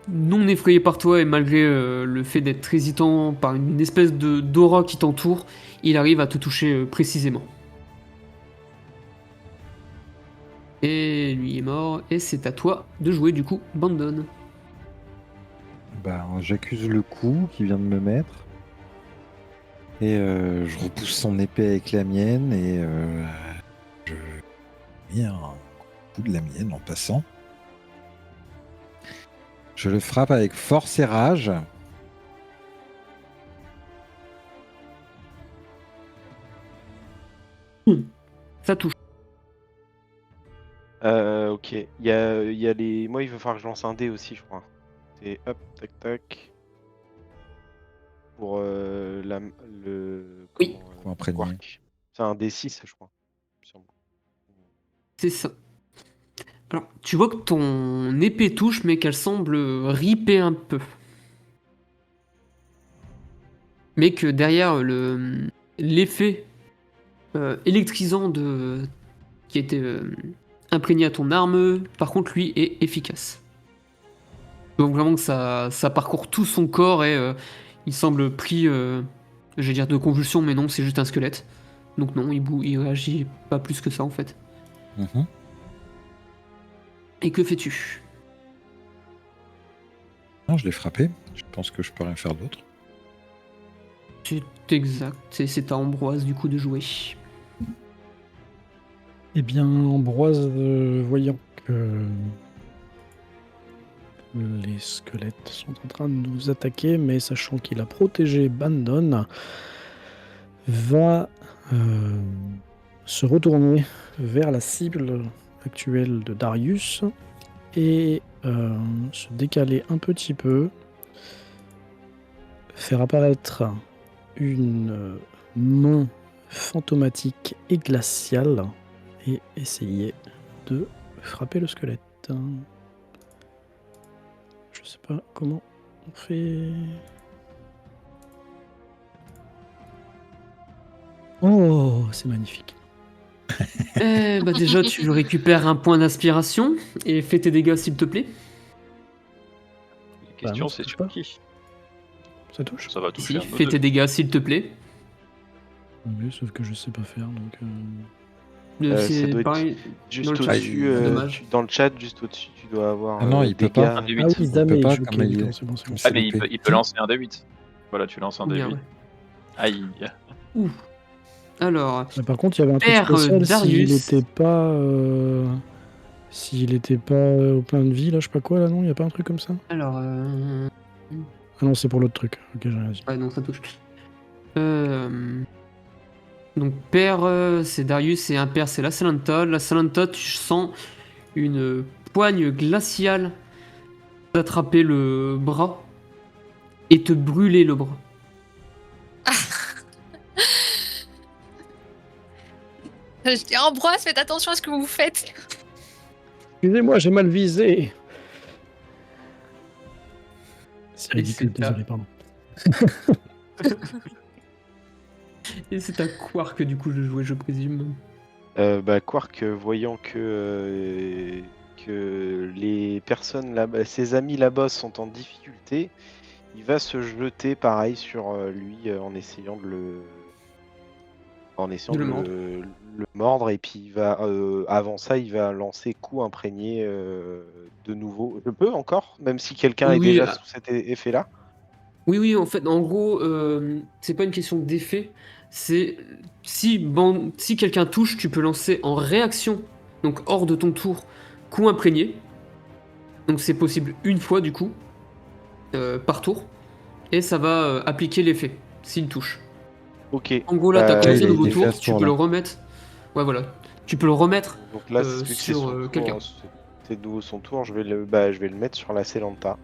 non effrayé par toi, et malgré le fait d'être hésitant par une espèce d'aura qui t'entoure, il arrive à te toucher précisément. Et lui est mort, et c'est à toi de jouer du coup, Bandon. Bah, j'accuse le coup qu'il vient de me mettre. Et je repousse son épée avec la mienne et je mets un coup de la mienne en passant. Je le frappe avec force et rage. Ça touche. Ok. Il y a les. Moi, il va falloir que je lance un dé aussi, je crois. C'est hop, tac, tac. Pour le. Oui. Comment, Pour imprégner. quark. C'est un D6, je crois. il me semble. C'est ça. Alors, tu vois que ton épée touche, mais qu'elle semble riper un peu. Mais que derrière l'effet électrisant qui était imprégné à ton arme, par contre, lui, est efficace. Donc vraiment que ça parcourt tout son corps et il semble pris, je vais dire de convulsions, mais non, c'est juste un squelette. Donc non, il réagit pas plus que ça en fait. Mhm. Et que fais-tu? Non, je l'ai frappé. Je pense que je peux rien faire d'autre. C'est exact, c'est à Ambroise du coup de jouer. Eh bien, Ambroise, voyant que les squelettes sont en train de nous attaquer, mais sachant qu'il a protégé Bandon, va se retourner vers la cible actuelle de Darius et se décaler un petit peu, faire apparaître une main fantomatique et glaciale et essayer de frapper le squelette. Je sais pas comment on fait. Oh, c'est magnifique. Bah déjà tu récupères un point d'inspiration et fais tes dégâts s'il te plaît. La question, non, c'est ça touche sur pas. qui Ça touche? Ça va toucher Si, un peu fais deux. tes dégâts s'il te plaît. Oui, sauf que je sais pas faire, donc... Ça C'est doit être pareil Juste dans le chat, au-dessus, dommage. dans le chat, juste au-dessus, tu dois avoir Ah non, il peut dégâts. pas. Un D8. Ah oui, Il damage, peut pas, ok, comme il est- d'accord, c'est bon, c'est bon. comme c'est Ah, mais l'épée. il peut lancer un D8. Voilà, tu lances un Bien, D8. ouais. Aïe. Ouh. Alors, Mais par contre, il y avait un truc Père, spécial Darius. s'il était pas au plein de vie, là, je sais pas quoi, là, non? Il y a pas un truc comme ça? alors, Ah non, c'est pour l'autre truc. Ok, j'ai rien dit. ouais, non, ça touche. Donc, père, c'est Darius et impair, c'est la Salanta. La Salanta, tu sens une poigne glaciale t'attraper le bras et te brûler le bras. Je dis Ambroise, faites attention à ce que vous faites. Excusez-moi, j'ai mal visé. C'est Et ridicule, c'est désolé, pardon. Et c'est à Quark que du coup je jouais, je présume. Quark, voyant que les personnes là, ses amis là-bas sont en difficulté, il va se jeter pareil sur lui en essayant De de le mordre. le mordre et puis il va avant ça il va lancer coup imprégné de nouveau. Je peux encore, même si quelqu'un Oui, est oui, déjà sous cet effet-là. oui, oui, en fait, en gros, c'est pas une question d'effet. C'est si quelqu'un touche, tu peux lancer en réaction, donc hors de ton tour, coup imprégné. Donc c'est possible une fois du coup, par tour, et ça va appliquer l'effet s'il touche. Ok. En gros, là, t'as Bah, Là, commencé il un a nouveau été fait à tour, ce tu peux le tour-là. remettre. Ouais, voilà. Tu peux le remettre donc là, vu que c'est sur son tour, quelqu'un. c'est de nouveau son tour, je vais le mettre sur la Célanta.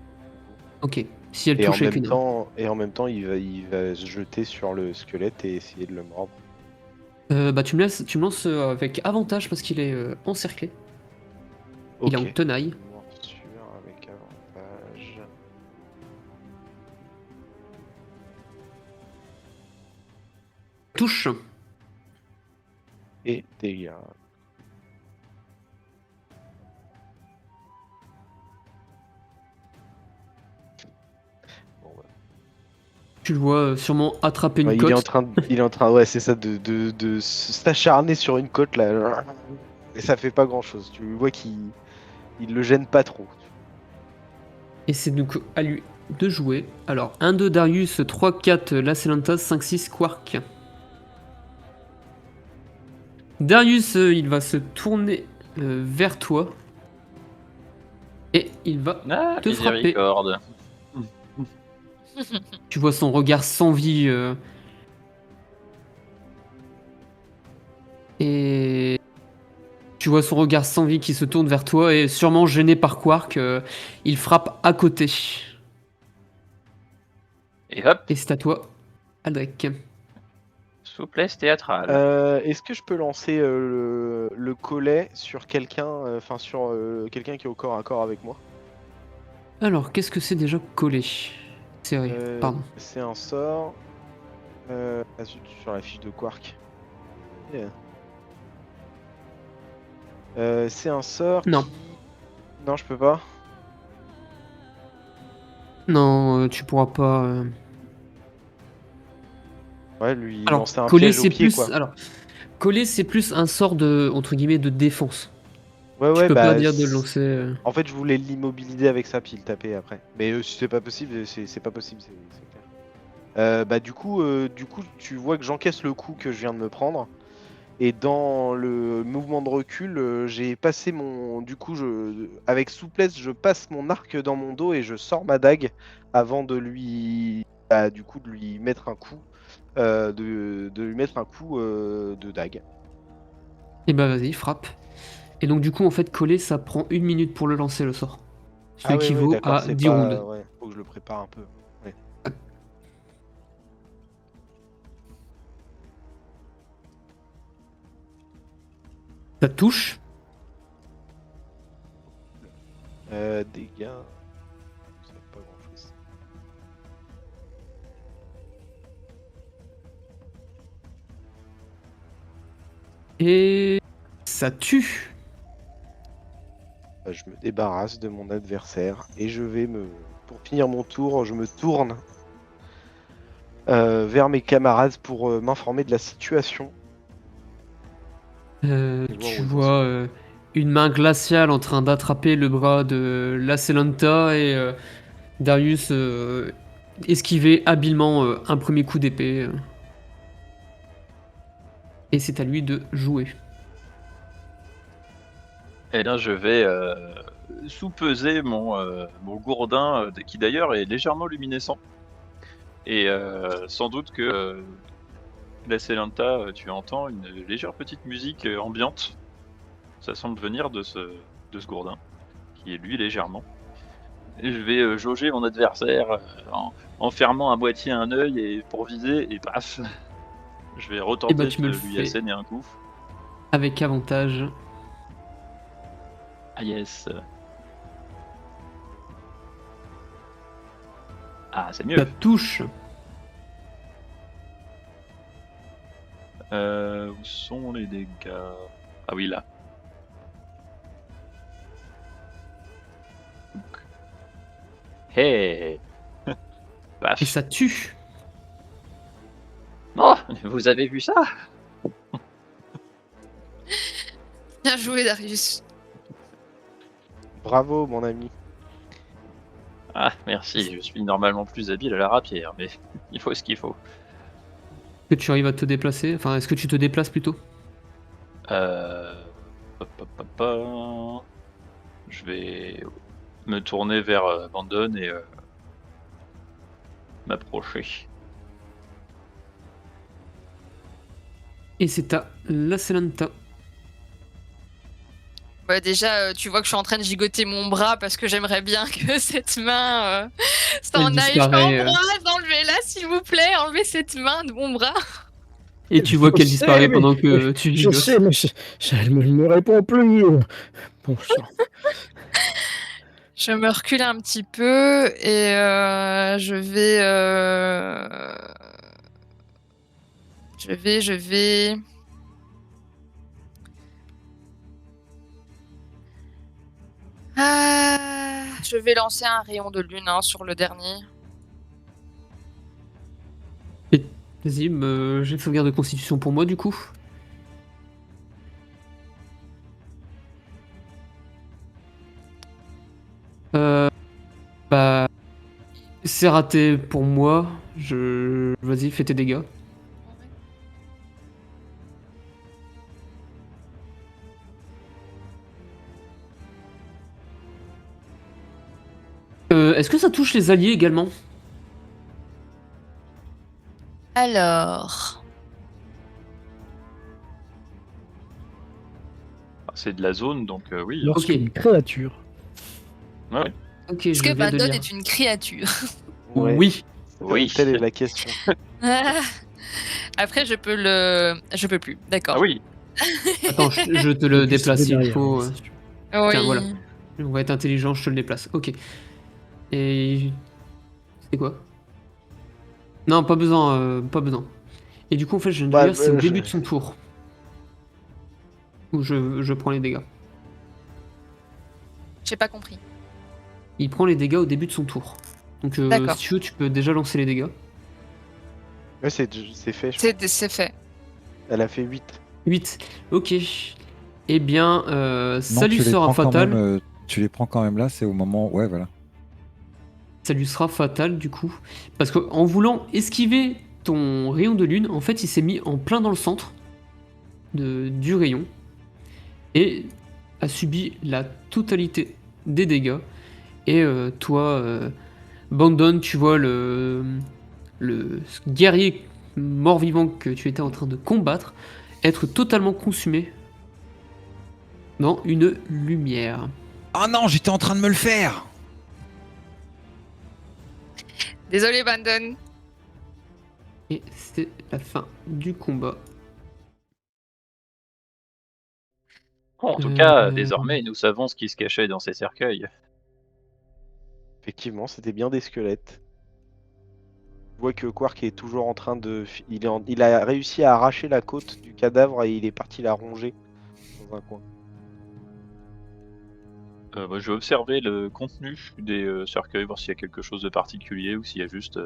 Ok. Si elle Et touche avec une arme. en même temps, il va se jeter sur le squelette et essayer de le mordre. Bah, tu me lances avec avantage parce qu'il est encerclé. Il est en Ok. tenaille. Morsure avec avantage. Touche. Et dégâts. Bon, bah. Tu le vois sûrement attraper une Ouais, côte. il est en train, ouais, c'est ça, de s'acharner sur une côte là. Et ça fait pas grand chose. Tu vois il le gêne pas trop. Et c'est donc à lui de jouer. Alors, 1-2 Darius, 3-4 Lacelantas, 5-6 Quark. Darius, il va se tourner vers toi. Et il va Ah, te frapper. miséricorde. Tu vois son regard sans vie. Et tu vois son regard sans vie qui se tourne vers toi. Et sûrement gêné par Quark, il frappe à côté. Et hop, Et c'est à toi, Aldrich. souplesse théâtrale. Est-ce que je peux lancer le collet sur quelqu'un, enfin sur quelqu'un qui est au corps à corps avec moi? Alors, qu'est-ce que c'est déjà collé? C'est vrai, pardon. C'est un sort. Ah zut, sur la fiche de Quark. Yeah. C'est un sort Non. qui. Non, je peux pas. Non, tu pourras pas. Ouais, lui il Alors, lançait un coller, piège au c'est pied, plus. quoi. Alors, coller, c'est plus un sort de, entre guillemets, de défense. Ouais, Tu ouais, peux pas bah. dire de le lancer. En fait, je voulais l'immobiliser avec ça, puis le taper après. Mais si c'est pas possible, c'est pas possible, c'est clair. Du coup, tu vois que j'encaisse le coup que je viens de me prendre. Et dans le mouvement de recul, j'ai passé mon. Du coup, avec souplesse, je passe mon arc dans mon dos et je sors ma dague avant de lui. Du coup, de lui mettre un coup. De lui mettre un coup de dague. Et bah, vas-y, frappe. Et donc, du coup, en fait, coller, ça prend 1 minute pour le lancer, le sort. Ce qui Ah, ouais, équivaut d'accord, à c'est 10 pas. rounds. Ouais, faut que je le prépare un peu. Ouais. Ça touche. Dégâts. Ça fait pas grand chose. Et ça tue. Je me débarrasse de mon adversaire et je vais me. Pour finir mon tour, je me tourne vers mes camarades pour m'informer de la situation. Et voir Tu où ils en vois sont. une main glaciale en train d'attraper le bras de Lacelanta et Darius esquiver habilement un premier coup d'épée. Et c'est à lui de jouer. Et là, je vais sous-peser mon gourdin, qui d'ailleurs est légèrement luminescent. Et sans doute que la Célenta, tu entends une légère petite musique ambiante. Ça semble venir de ce gourdin, qui est lui légèrement. Et je vais jauger mon adversaire en fermant à moitié un œil et pour viser, et paf, je vais retenter Et bah tu me de le lui fais asséner un coup. avec avantage. Ah yes. Ah, c'est mieux. Ça touche. Où sont les dégâts? Ah oui, là. Donc. Hey. Paf. Et ça tue. Oh, vous avez vu ça? Bien joué, Darius. Bravo, mon ami. Ah, merci, je suis normalement plus habile à la rapière, mais il faut ce qu'il faut. Que tu arrives à te déplacer. Enfin, est-ce que tu te déplaces plutôt? Hop, hop, hop, hop. Je vais me tourner vers Bandon et m'approcher. Et c'est à la Celanta. Ouais, déjà, tu vois que je suis en train de gigoter mon bras parce que j'aimerais bien que cette main s'en Elle aille. disparaît, Enlevez-la, s'il vous plaît. Enlevez cette main de mon bras. Et tu vois Je qu'elle sais, disparaît mais- pendant que tu Je gigotes. sais, mais elle ne me répond plus. Bon sang. Je me recule un petit peu et je vais. Je vais. Je vais lancer un rayon de lune sur le dernier. Vas-y, j'ai une sauvegarde de constitution pour moi du coup. Bah, c'est raté pour moi. Vas-y, fais tes dégâts. Est-ce que ça touche les alliés également? Alors. C'est de la zone, donc oui. Lorsqu'une créature. Ouais. Ok, Est-ce je que viens de Bandon lire. est une créature? Ouais, Oui. Oui. Telle est la question. Après, je peux le. Je peux plus, d'accord. Ah oui. Attends, je te le Juste déplace s'il derrière, faut. hein, si tu veux. Oui. Tiens, voilà. On va être intelligent, je te le déplace. Ok. Et... C'est quoi? Non, pas besoin, pas besoin. Et du coup, en fait, je viens de Ouais, lire, c'est au je- début de son tour. Où je prends les dégâts. J'ai pas compris. Il prend les dégâts au début de son tour. Donc, D'accord. si tu veux, tu peux déjà lancer les dégâts. Ouais, c'est fait, je crois. C'est fait. Elle a fait 8. 8. Ok. Eh bien, ça Non, lui tu les sera prends quand fatal. même, tu les prends quand même là, c'est au moment. Ouais, voilà. Ça lui sera fatal, du coup. Parce qu'en voulant esquiver ton rayon de lune, en fait, il s'est mis en plein dans le centre du rayon. Et a subi la totalité des dégâts. Et toi, Bandon, tu vois le guerrier mort-vivant que tu étais en train de combattre être totalement consumé dans une lumière. Oh non, j'étais en train de me le faire. Désolé, Bandon. Et c'est la fin du combat. En tout cas, Euh, désormais, nous savons ce qui se cachait dans ces cercueils. Effectivement, c'était bien des squelettes. Je vois que Quark est toujours en train de. Il a réussi à arracher la côte du cadavre et il est parti la ronger dans un coin. Moi, je vais observer le contenu des cercueils, voir s'il y a quelque chose de particulier ou s'il y a juste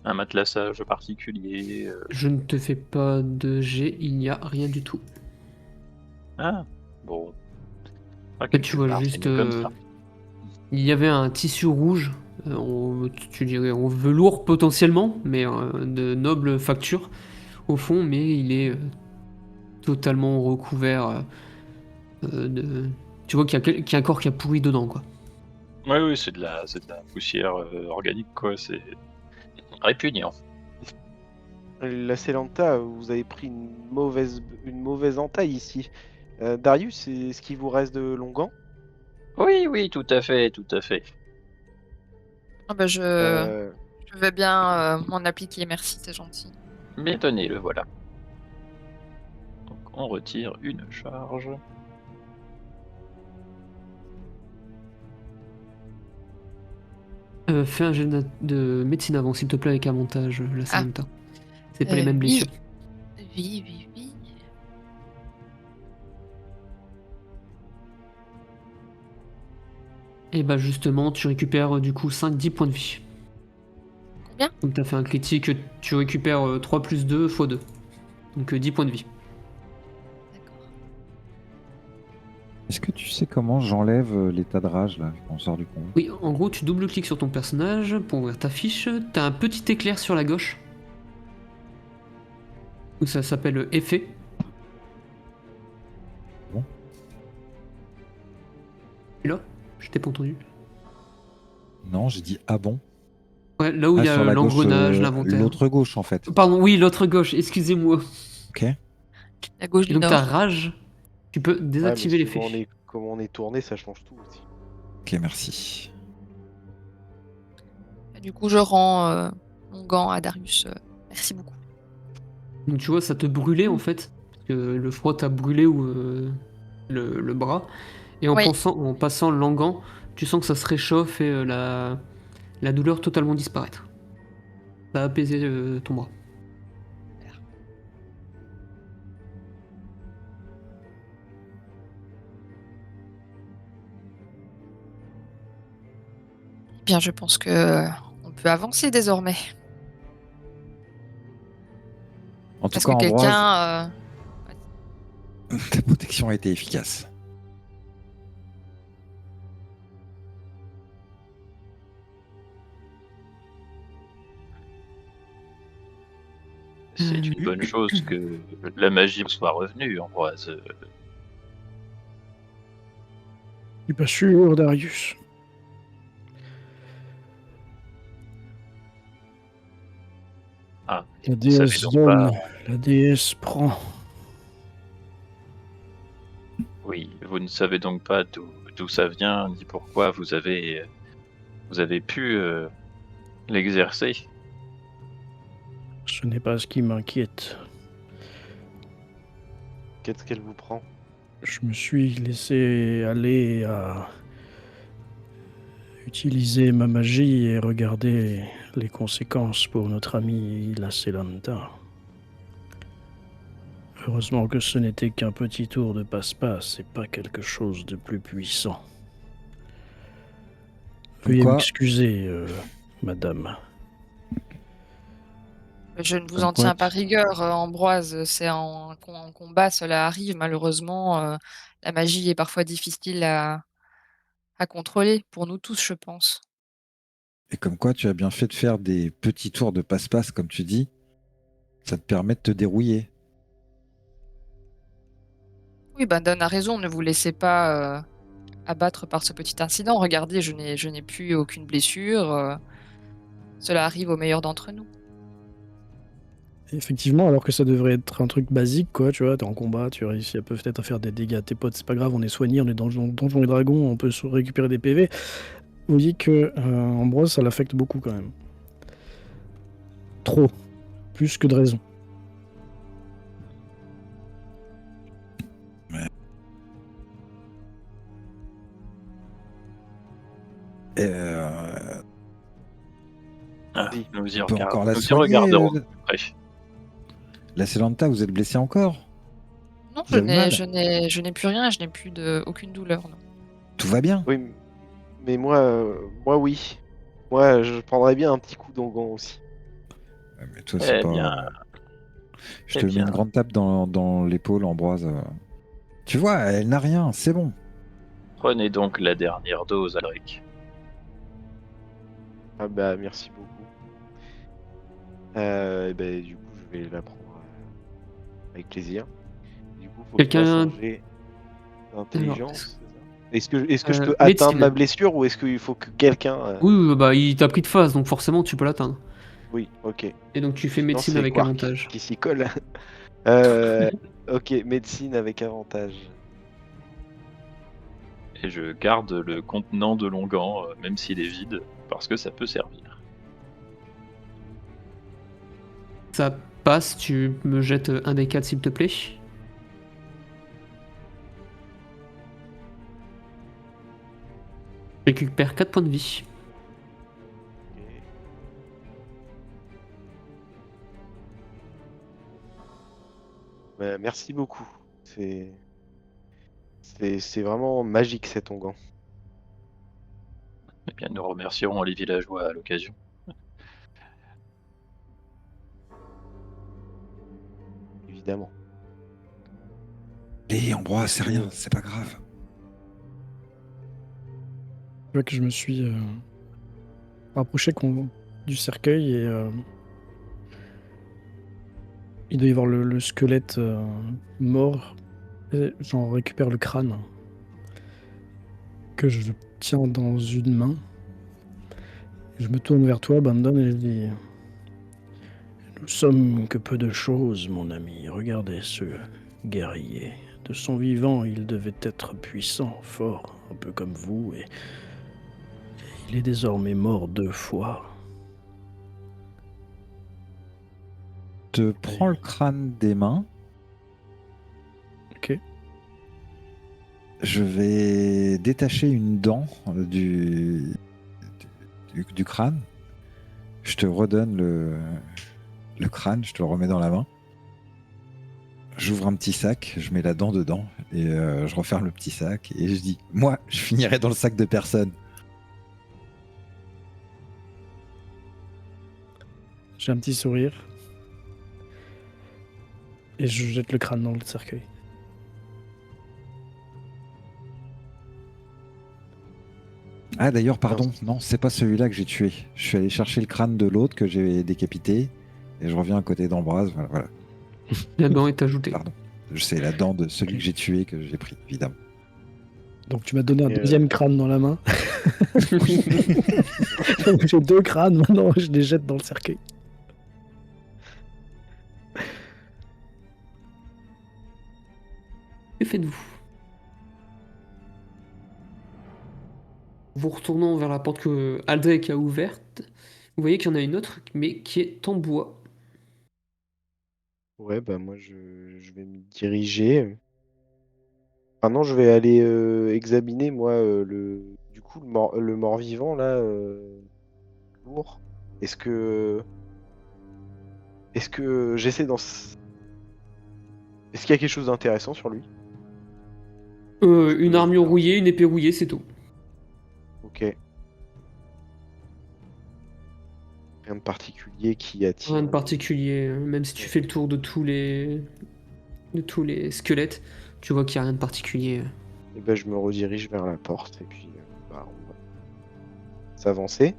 un matelassage particulier. Je ne te fais pas de jet, il n'y a rien du tout. Ah, bon. Ah, En fait, tu quelque vois part, juste. c'est mieux comme ça. Il y avait un tissu rouge, tu dirais en velours potentiellement, mais de noble facture au fond, mais il est totalement recouvert de. Tu vois qu'il y a un corps qui a pourri dedans, quoi. Ouais, oui, c'est de la poussière organique, quoi. C'est répugnant. La Celanta, vous avez pris une mauvaise entaille ici. Darius, est-ce qu'il vous reste de longan? Oui, oui, tout à fait, tout à fait. Ah bah, Euh, je vais bien m'en appliquer, merci, c'est gentil. Mais tenez, le voilà. Donc, on retire une charge. Fais un jet de médecine avant, s'il te plaît, avec avantage, la Samantha. C'est pas les mêmes blessures. Oui, oui, oui. Et bah justement, tu récupères du coup 5-10 points de vie. Combien? Comme tu as fait un critique, tu récupères 3 plus 2 x 2. Donc 10 points de vie. D'accord. Est-ce que tu sais comment j'enlève l'état de rage là quand on sort du combat? Oui, en gros, tu double-cliques sur ton personnage pour ouvrir ta fiche. T'as un petit éclair sur la gauche. Donc ça s'appelle effet. Bon. Et là, je t'ai pas entendu. Non, j'ai dit ah bon. Ouais, là où il y Sur a la gauche, l'engrenage, l'inventaire. l'autre gauche en fait. Pardon, oui, l'autre gauche, excusez-moi. Ok. La gauche Et du donc ta nord. rage, tu peux Ouais, mais désactiver l'effet. comment on est tourné, ça change tout aussi. Ok, merci. Et du coup, je rends mon gant à Darius. Merci beaucoup. Donc tu vois, ça te brûlait en fait. Parce que le froid t'a brûlé ou le bras. Et Oui. en passant l'engan, tu sens que ça se réchauffe et la douleur totalement disparaître. Ça a apaisé ton bras. Eh bien, je pense que on peut avancer désormais. En tout Est-ce cas, que Ambroise, quelqu'un... ta protection a été efficace. C'est une bonne chose que la magie soit revenue, Ambroise. Je suis pas sûr, Darius. Ah, La vous savez déesse donc donne, pas. la déesse prend. Oui, vous ne savez donc pas d'où ça vient, ni pourquoi vous avez pu l'exercer. Ce n'est pas ce qui m'inquiète. Qu'est-ce qu'elle vous prend? Je me suis laissé aller à utiliser ma magie et regarder les conséquences pour notre ami la Selanta. Heureusement que ce n'était qu'un petit tour de passe-passe et pas quelque chose de plus puissant. Veuillez quoi m'excuser, madame. Je ne vous Comme en quoi, tiens pas rigueur, Ambroise. C'est en combat, cela arrive. Malheureusement, la magie est parfois difficile à contrôler pour nous tous, je pense. Et comme quoi, tu as bien fait de faire des petits tours de passe-passe, comme tu dis. Ça te permet de te dérouiller. Oui, ben Dan a raison. Ne vous laissez pas abattre par ce petit incident. Regardez, je n'ai plus aucune blessure. Cela arrive aux meilleurs d'entre nous. Effectivement, alors que ça devrait être un truc basique, quoi, tu vois, t'es en combat, tu réussis à peut-être à faire des dégâts à tes potes, c'est pas grave, on est soigné, on est dans Donjons et Dragons, on peut se récupérer des PV. On dit que Ambroise, ça l'affecte beaucoup quand même. Trop. Plus que de raison. Ah, Oui, nous y on peut encore la nous y soigner. regarderons de près. La Selanta, vous êtes blessé encore? Non, Vous avez mal? je n'ai plus rien, je n'ai plus aucune douleur. Non. Tout va bien? Oui, mais moi oui. Moi, je prendrais bien un petit coup d'ongon aussi. Ouais, mais toi, c'est Eh pas. bien, Je eh te mets bien. une grande tape dans l'épaule, Ambroise. Tu vois, elle n'a rien, c'est bon. Prenez donc la dernière dose, Alric. Ah bah merci beaucoup. Et ben, du coup, je vais la prendre avec plaisir. Du coup, faut que je fasse Quelqu'un. un jet d'intelligence. c'est ça Est-ce que je peux Médecine. atteindre ma blessure ou est-ce qu'il faut que quelqu'un... Oui, oui, bah il t'a pris de face, donc forcément tu peux l'atteindre. Oui, ok. Et donc tu fais Sinon, médecine c'est avec Quark avantage. qui s'y colle. Euh, ok, médecine avec avantage. Et je garde le contenant de l'onguent, même s'il est vide, parce que ça peut servir. Ça passe, tu me jettes un des 4 s'il te plaît. Je récupère 4 points de vie. Ok. Bah, merci beaucoup. C'est vraiment magique cet onguent. Eh bien, nous remercierons les villageois à l'occasion. Évidemment. Et Ambroise, c'est rien, c'est pas grave. Tu vois que je me suis rapproché du cercueil et il doit y avoir le squelette mort. Et j'en récupère le crâne que je tiens dans une main. Et je me tourne vers toi, Bandon, et je dis: Nous sommes que peu de choses, mon ami. Regardez ce guerrier. De son vivant, il devait être puissant, fort, un peu comme vous, et il est désormais mort 2 fois. Te prends le crâne des mains. Ok. Je vais détacher une dent du crâne. Je te redonne le crâne, je te le remets dans la main. J'ouvre un petit sac, je mets la dent dedans et je referme le petit sac et je dis: moi, je finirai dans le sac de personne. J'ai un petit sourire. Et je jette le crâne dans le cercueil. Ah d'ailleurs, pardon, non, c'est pas celui-là que j'ai tué. Je suis allé chercher le crâne de l'autre que j'ai décapité et je reviens à côté d'Ambroise. Voilà. La dent est ajoutée. Pardon. C'est la dent de celui que j'ai tué que j'ai pris, évidemment. Donc tu m'as donné un Et, deuxième crâne dans la main. Donc j'ai 2 crânes, maintenant je les jette dans le cercueil. Que faites-vous? Vous retournant vers la porte que Aldrich a ouverte, vous voyez qu'il y en a une autre, mais qui est en bois. Ouais, bah moi je vais me diriger. Ah non, je vais aller examiner moi du coup le mort-vivant là lourd. Est-ce que j'essaie est-ce qu'il y a quelque chose d'intéressant sur lui? Une armure rouillée, une épée rouillée, c'est tout. Ok. Rien de particulier qui attire. Rien de particulier, même si tu fais le tour de tous les squelettes, tu vois qu'il n'y a rien de particulier. Et ben je me redirige vers la porte et puis bah, on va s'avancer.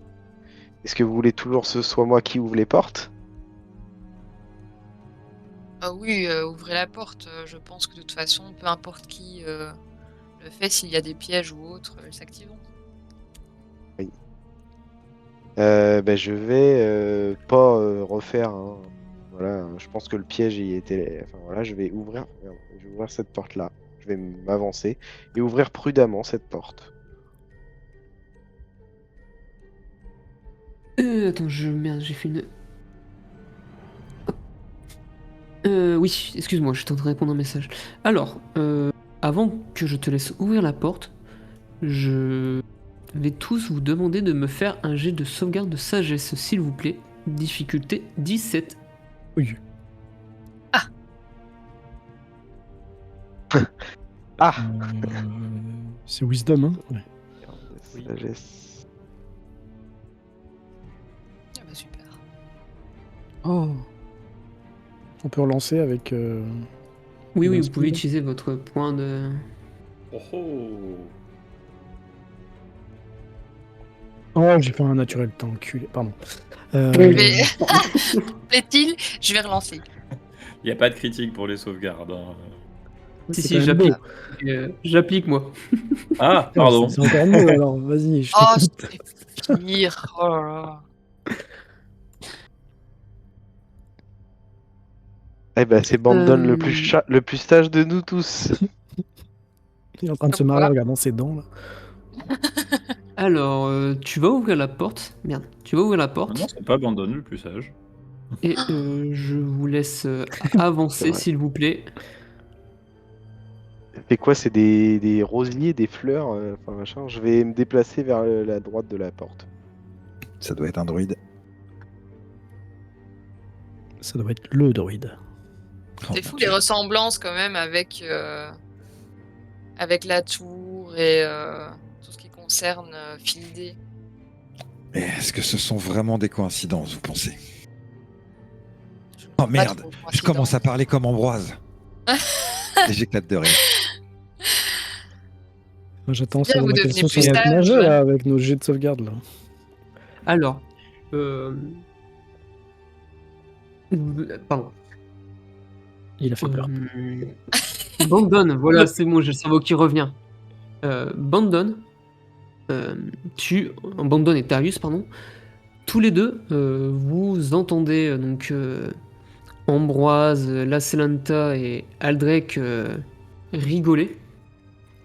Est-ce que vous voulez toujours que ce soit moi qui ouvre les portes? Ah oui, ouvrez la porte. Je pense que de toute façon, peu importe qui le fait, s'il y a des pièges ou autres, elles s'activeront. Ben, je vais pas refaire. Hein. Voilà, je pense que le piège y était. Enfin voilà, je vais ouvrir. Merde, je vais ouvrir cette porte-là. Je vais m'avancer et ouvrir prudemment cette porte. Attends, merde, j'ai fait une. Oui, excuse-moi, j'étais en train de répondre à un message. Alors, avant que je te laisse ouvrir la porte, je vais tous vous demander de me faire un jet de sauvegarde de sagesse, s'il vous plaît. Difficulté 17. Oui. Ah! C'est Wisdom, hein? Ouais. Sagesse. Ah bah super. Oh. On peut relancer avec. Oui, Bien vous pouvez speed. utiliser votre point de. Oh oh. Oh, j'ai fait un naturel, t'es enculé. Pardon. Mais... Plaît-il? Je vais relancer. Il n'y a pas de critique pour les sauvegardes. Hein. Si, c'est si, quand même j'applique. beau. J'applique, moi. Ah, Ah, pardon. c'est encore mieux alors, vas-y, je Oh, t'écoute. c'est pire. Oh là là. Eh ben c'est Bandon le plus Euh, le plus sage de nous tous. Il est en train de se Comme marrer en quoi. regardant ses dents là. Alors, tu vas ouvrir la porte. Merde, tu vas ouvrir la porte. Non, c'est pas abandonné le plus sage. Et je vous laisse C'est avancer, vrai. s'il vous plaît. C'est quoi? C'est des rosiers, des fleurs, enfin machin. Je vais me déplacer vers la droite de la porte. Ça doit être un druide. Ça doit être le druide. Oh, C'est mon fou Dieu. les ressemblances quand même avec la tour et tout ce qui concerne Fildé. Mais est-ce que ce sont vraiment des coïncidences, vous pensez? Je ne Oh crois pas merde, trop aux je commence à coïncidences. parler comme Ambroise. Et j'éclate de rire. Moi, j'attends C'est bien, savoir vous quels devenez sont plus sur notre sage. nager, là, avec nos jets de sauvegarde, là. Alors, pardon. Il a fait peur. Bandon, voilà, c'est bon, j'ai le cerveau qui revient. Bandon, Bandon et Darius, pardon, tous les deux, vous entendez donc Ambroise, Lacelanta et Aldrich rigoler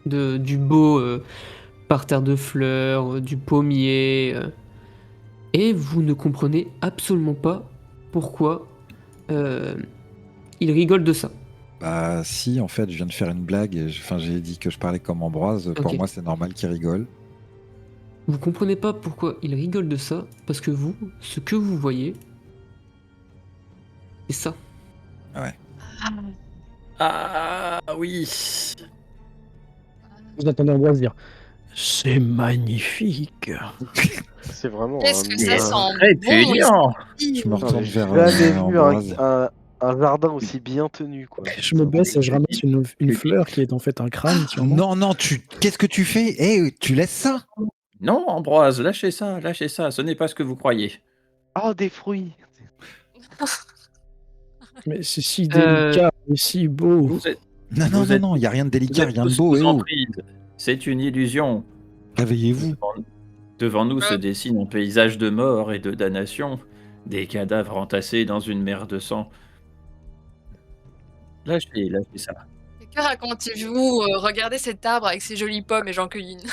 du beau parterre de fleurs, du pommier, et vous ne comprenez absolument pas pourquoi ils rigolent de ça. Bah si, en fait, je viens de faire une blague. Enfin, j'ai dit que je parlais comme Ambroise. Pour Ok. moi, c'est normal qu'il rigole. Vous comprenez pas pourquoi ils rigolent de ça, parce que vous, ce que vous voyez, c'est ça. Ah oui. Vous attendez Ambroise dire c'est magnifique. C'est vraiment Qu'est-ce que ça Et sent très bon puissant. ici. Je me Non, retourne mais j'ai vers jamais vu Ambroise. un jardin aussi bien tenu, quoi. Je me baisse et je ramasse une fleur qui est en fait un crâne, sûrement. Non, non, qu'est-ce que tu fais? Eh, tu laisses ça? Non, Ambroise, lâchez ça, ce n'est pas ce que vous croyez. Oh, des fruits! Mais c'est si délicat et si beau. Vous êtes, Non, non, Vous non, êtes- non, il n'y a rien de vous délicat, êtes rien de tous beau. sous Eh oh, emprise. C'est une illusion. réveillez-vous. Devant nous se Euh. dessine un paysage de mort et de damnation, des cadavres entassés dans une mer de sang. Lâchez ça. Que racontez-vous? Regardez cet arbre avec ses jolies pommes et j'en cueillis une.